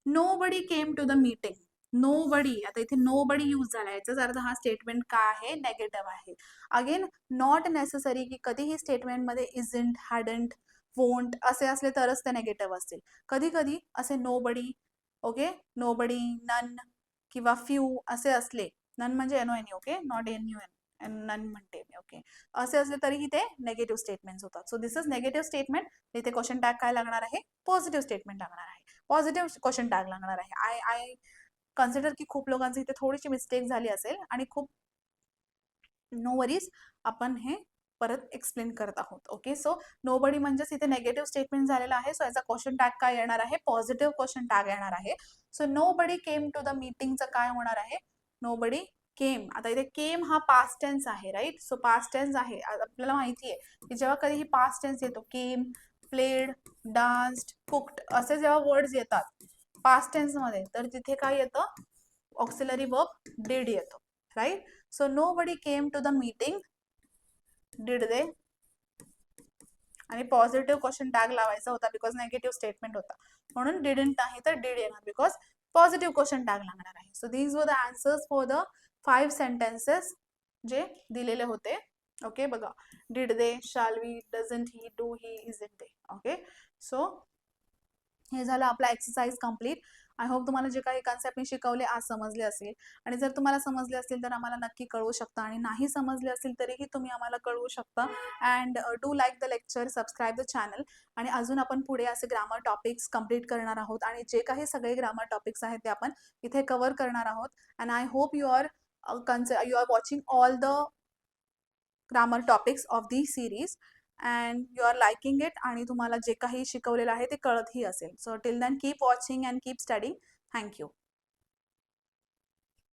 nobody came to the meeting. nobody, आता इथे nobody यूज झाला, याचाच अर्थ हा स्टेटमेंट काय आहे, नेगेटिव्ह आहे. अगेन नॉट नेसेसरी की कधीही स्टेटमेंट मध्ये isn't, hadn't, won't असे असले तरच ते नेगेटिव्ह असतील. कधी कधी असे nobody, ओके, nobody, none किंवा few असे असले, none म्हणजे NONE, okay, not NUN, nun म्हणते मी, ओके, असे असले तरीही ते नेगेटिव्ह स्टेटमेंट्स होतात. So this is negative statement. इथे क्वेश्चन टॅग काय लागणार आहे, पॉझिटिव्ह स्टेटमेंट लागणार आहे, पॉझिटिव्ह क्वेश्चन टॅग लागणार आहे. आय कन्सिडर की खूप लोकांची इथे थोडीशी मिस्टेक झाली असेल आणि खूप नो वरीज, आपण हे परत एक्सप्लेन करत आहोत. ओके, सो नोबडी म्हणजेच इथे नेगेटिव्ह स्टेटमेंट झालेला आहे, सो याचा क्वेश्चन टॅग काय येणार आहे, पॉझिटिव्ह क्वेश्चन टॅग येणार आहे. So nobody came to the मीटिंगचं काय होणार आहे, नोबडी केम. आता इथे केम हा पास्ट टेन्स आहे, राईट. सो पास्ट टेन्स आहे, आपल्याला माहिती आहे की जेव्हा कधीही पास्ट टेन्स येतो, केम, प्लेड, डान्स्ड, कुक्ड असे जेव्हा वर्ड्स येतात पास्ट टेन्स मध्ये तर तिथे काय येतं, ऑक्सिलरी वर्ब डिड येतो, right. So nobody came to the meeting, did they, आणि पॉझिटिव्ह क्वेश्चन टॅग लावायचा होता बिकॉज नेगेटिव्ह स्टेटमेंट होता, म्हणून डिडंट नाही तर डिड येणार बिकॉज पॉझिटिव्ह क्वेश्चन टॅग लागणार आहे. So these were the answers for the 5 sentences जे दिलेले होते. ओके, बघा, did they, shall we, doesn't he, do he, isn't they. Okay, so हे झालं आपला एक्सरसाइज कंप्लीट. आय होप तुम्हाला जे काही कन्सेप्ट मी शिकवले आज समजले असतील, आणि जर तुम्हाला समजले असतील तर आम्हाला नक्की कळवू शकता, आणि नाही समजले असतील तरीही तुम्ही आम्हाला कळवू शकता. And do like the lecture, subscribe the channel. आणि अजून आपण पुढे असे ग्रामर टॉपिक्स कंप्लीट करणार आहोत, आणि जे काही सगळे ग्रामर टॉपिक्स आहेत ते आपण इथे कव्हर करणार आहोत. And I hope you are watching all the grammar topics of the series and you are liking it, आणि तुम्हाला जे काही शिकवलेलं आहे ते कळतही असेल. So till then keep watching and keep studying. Thank you.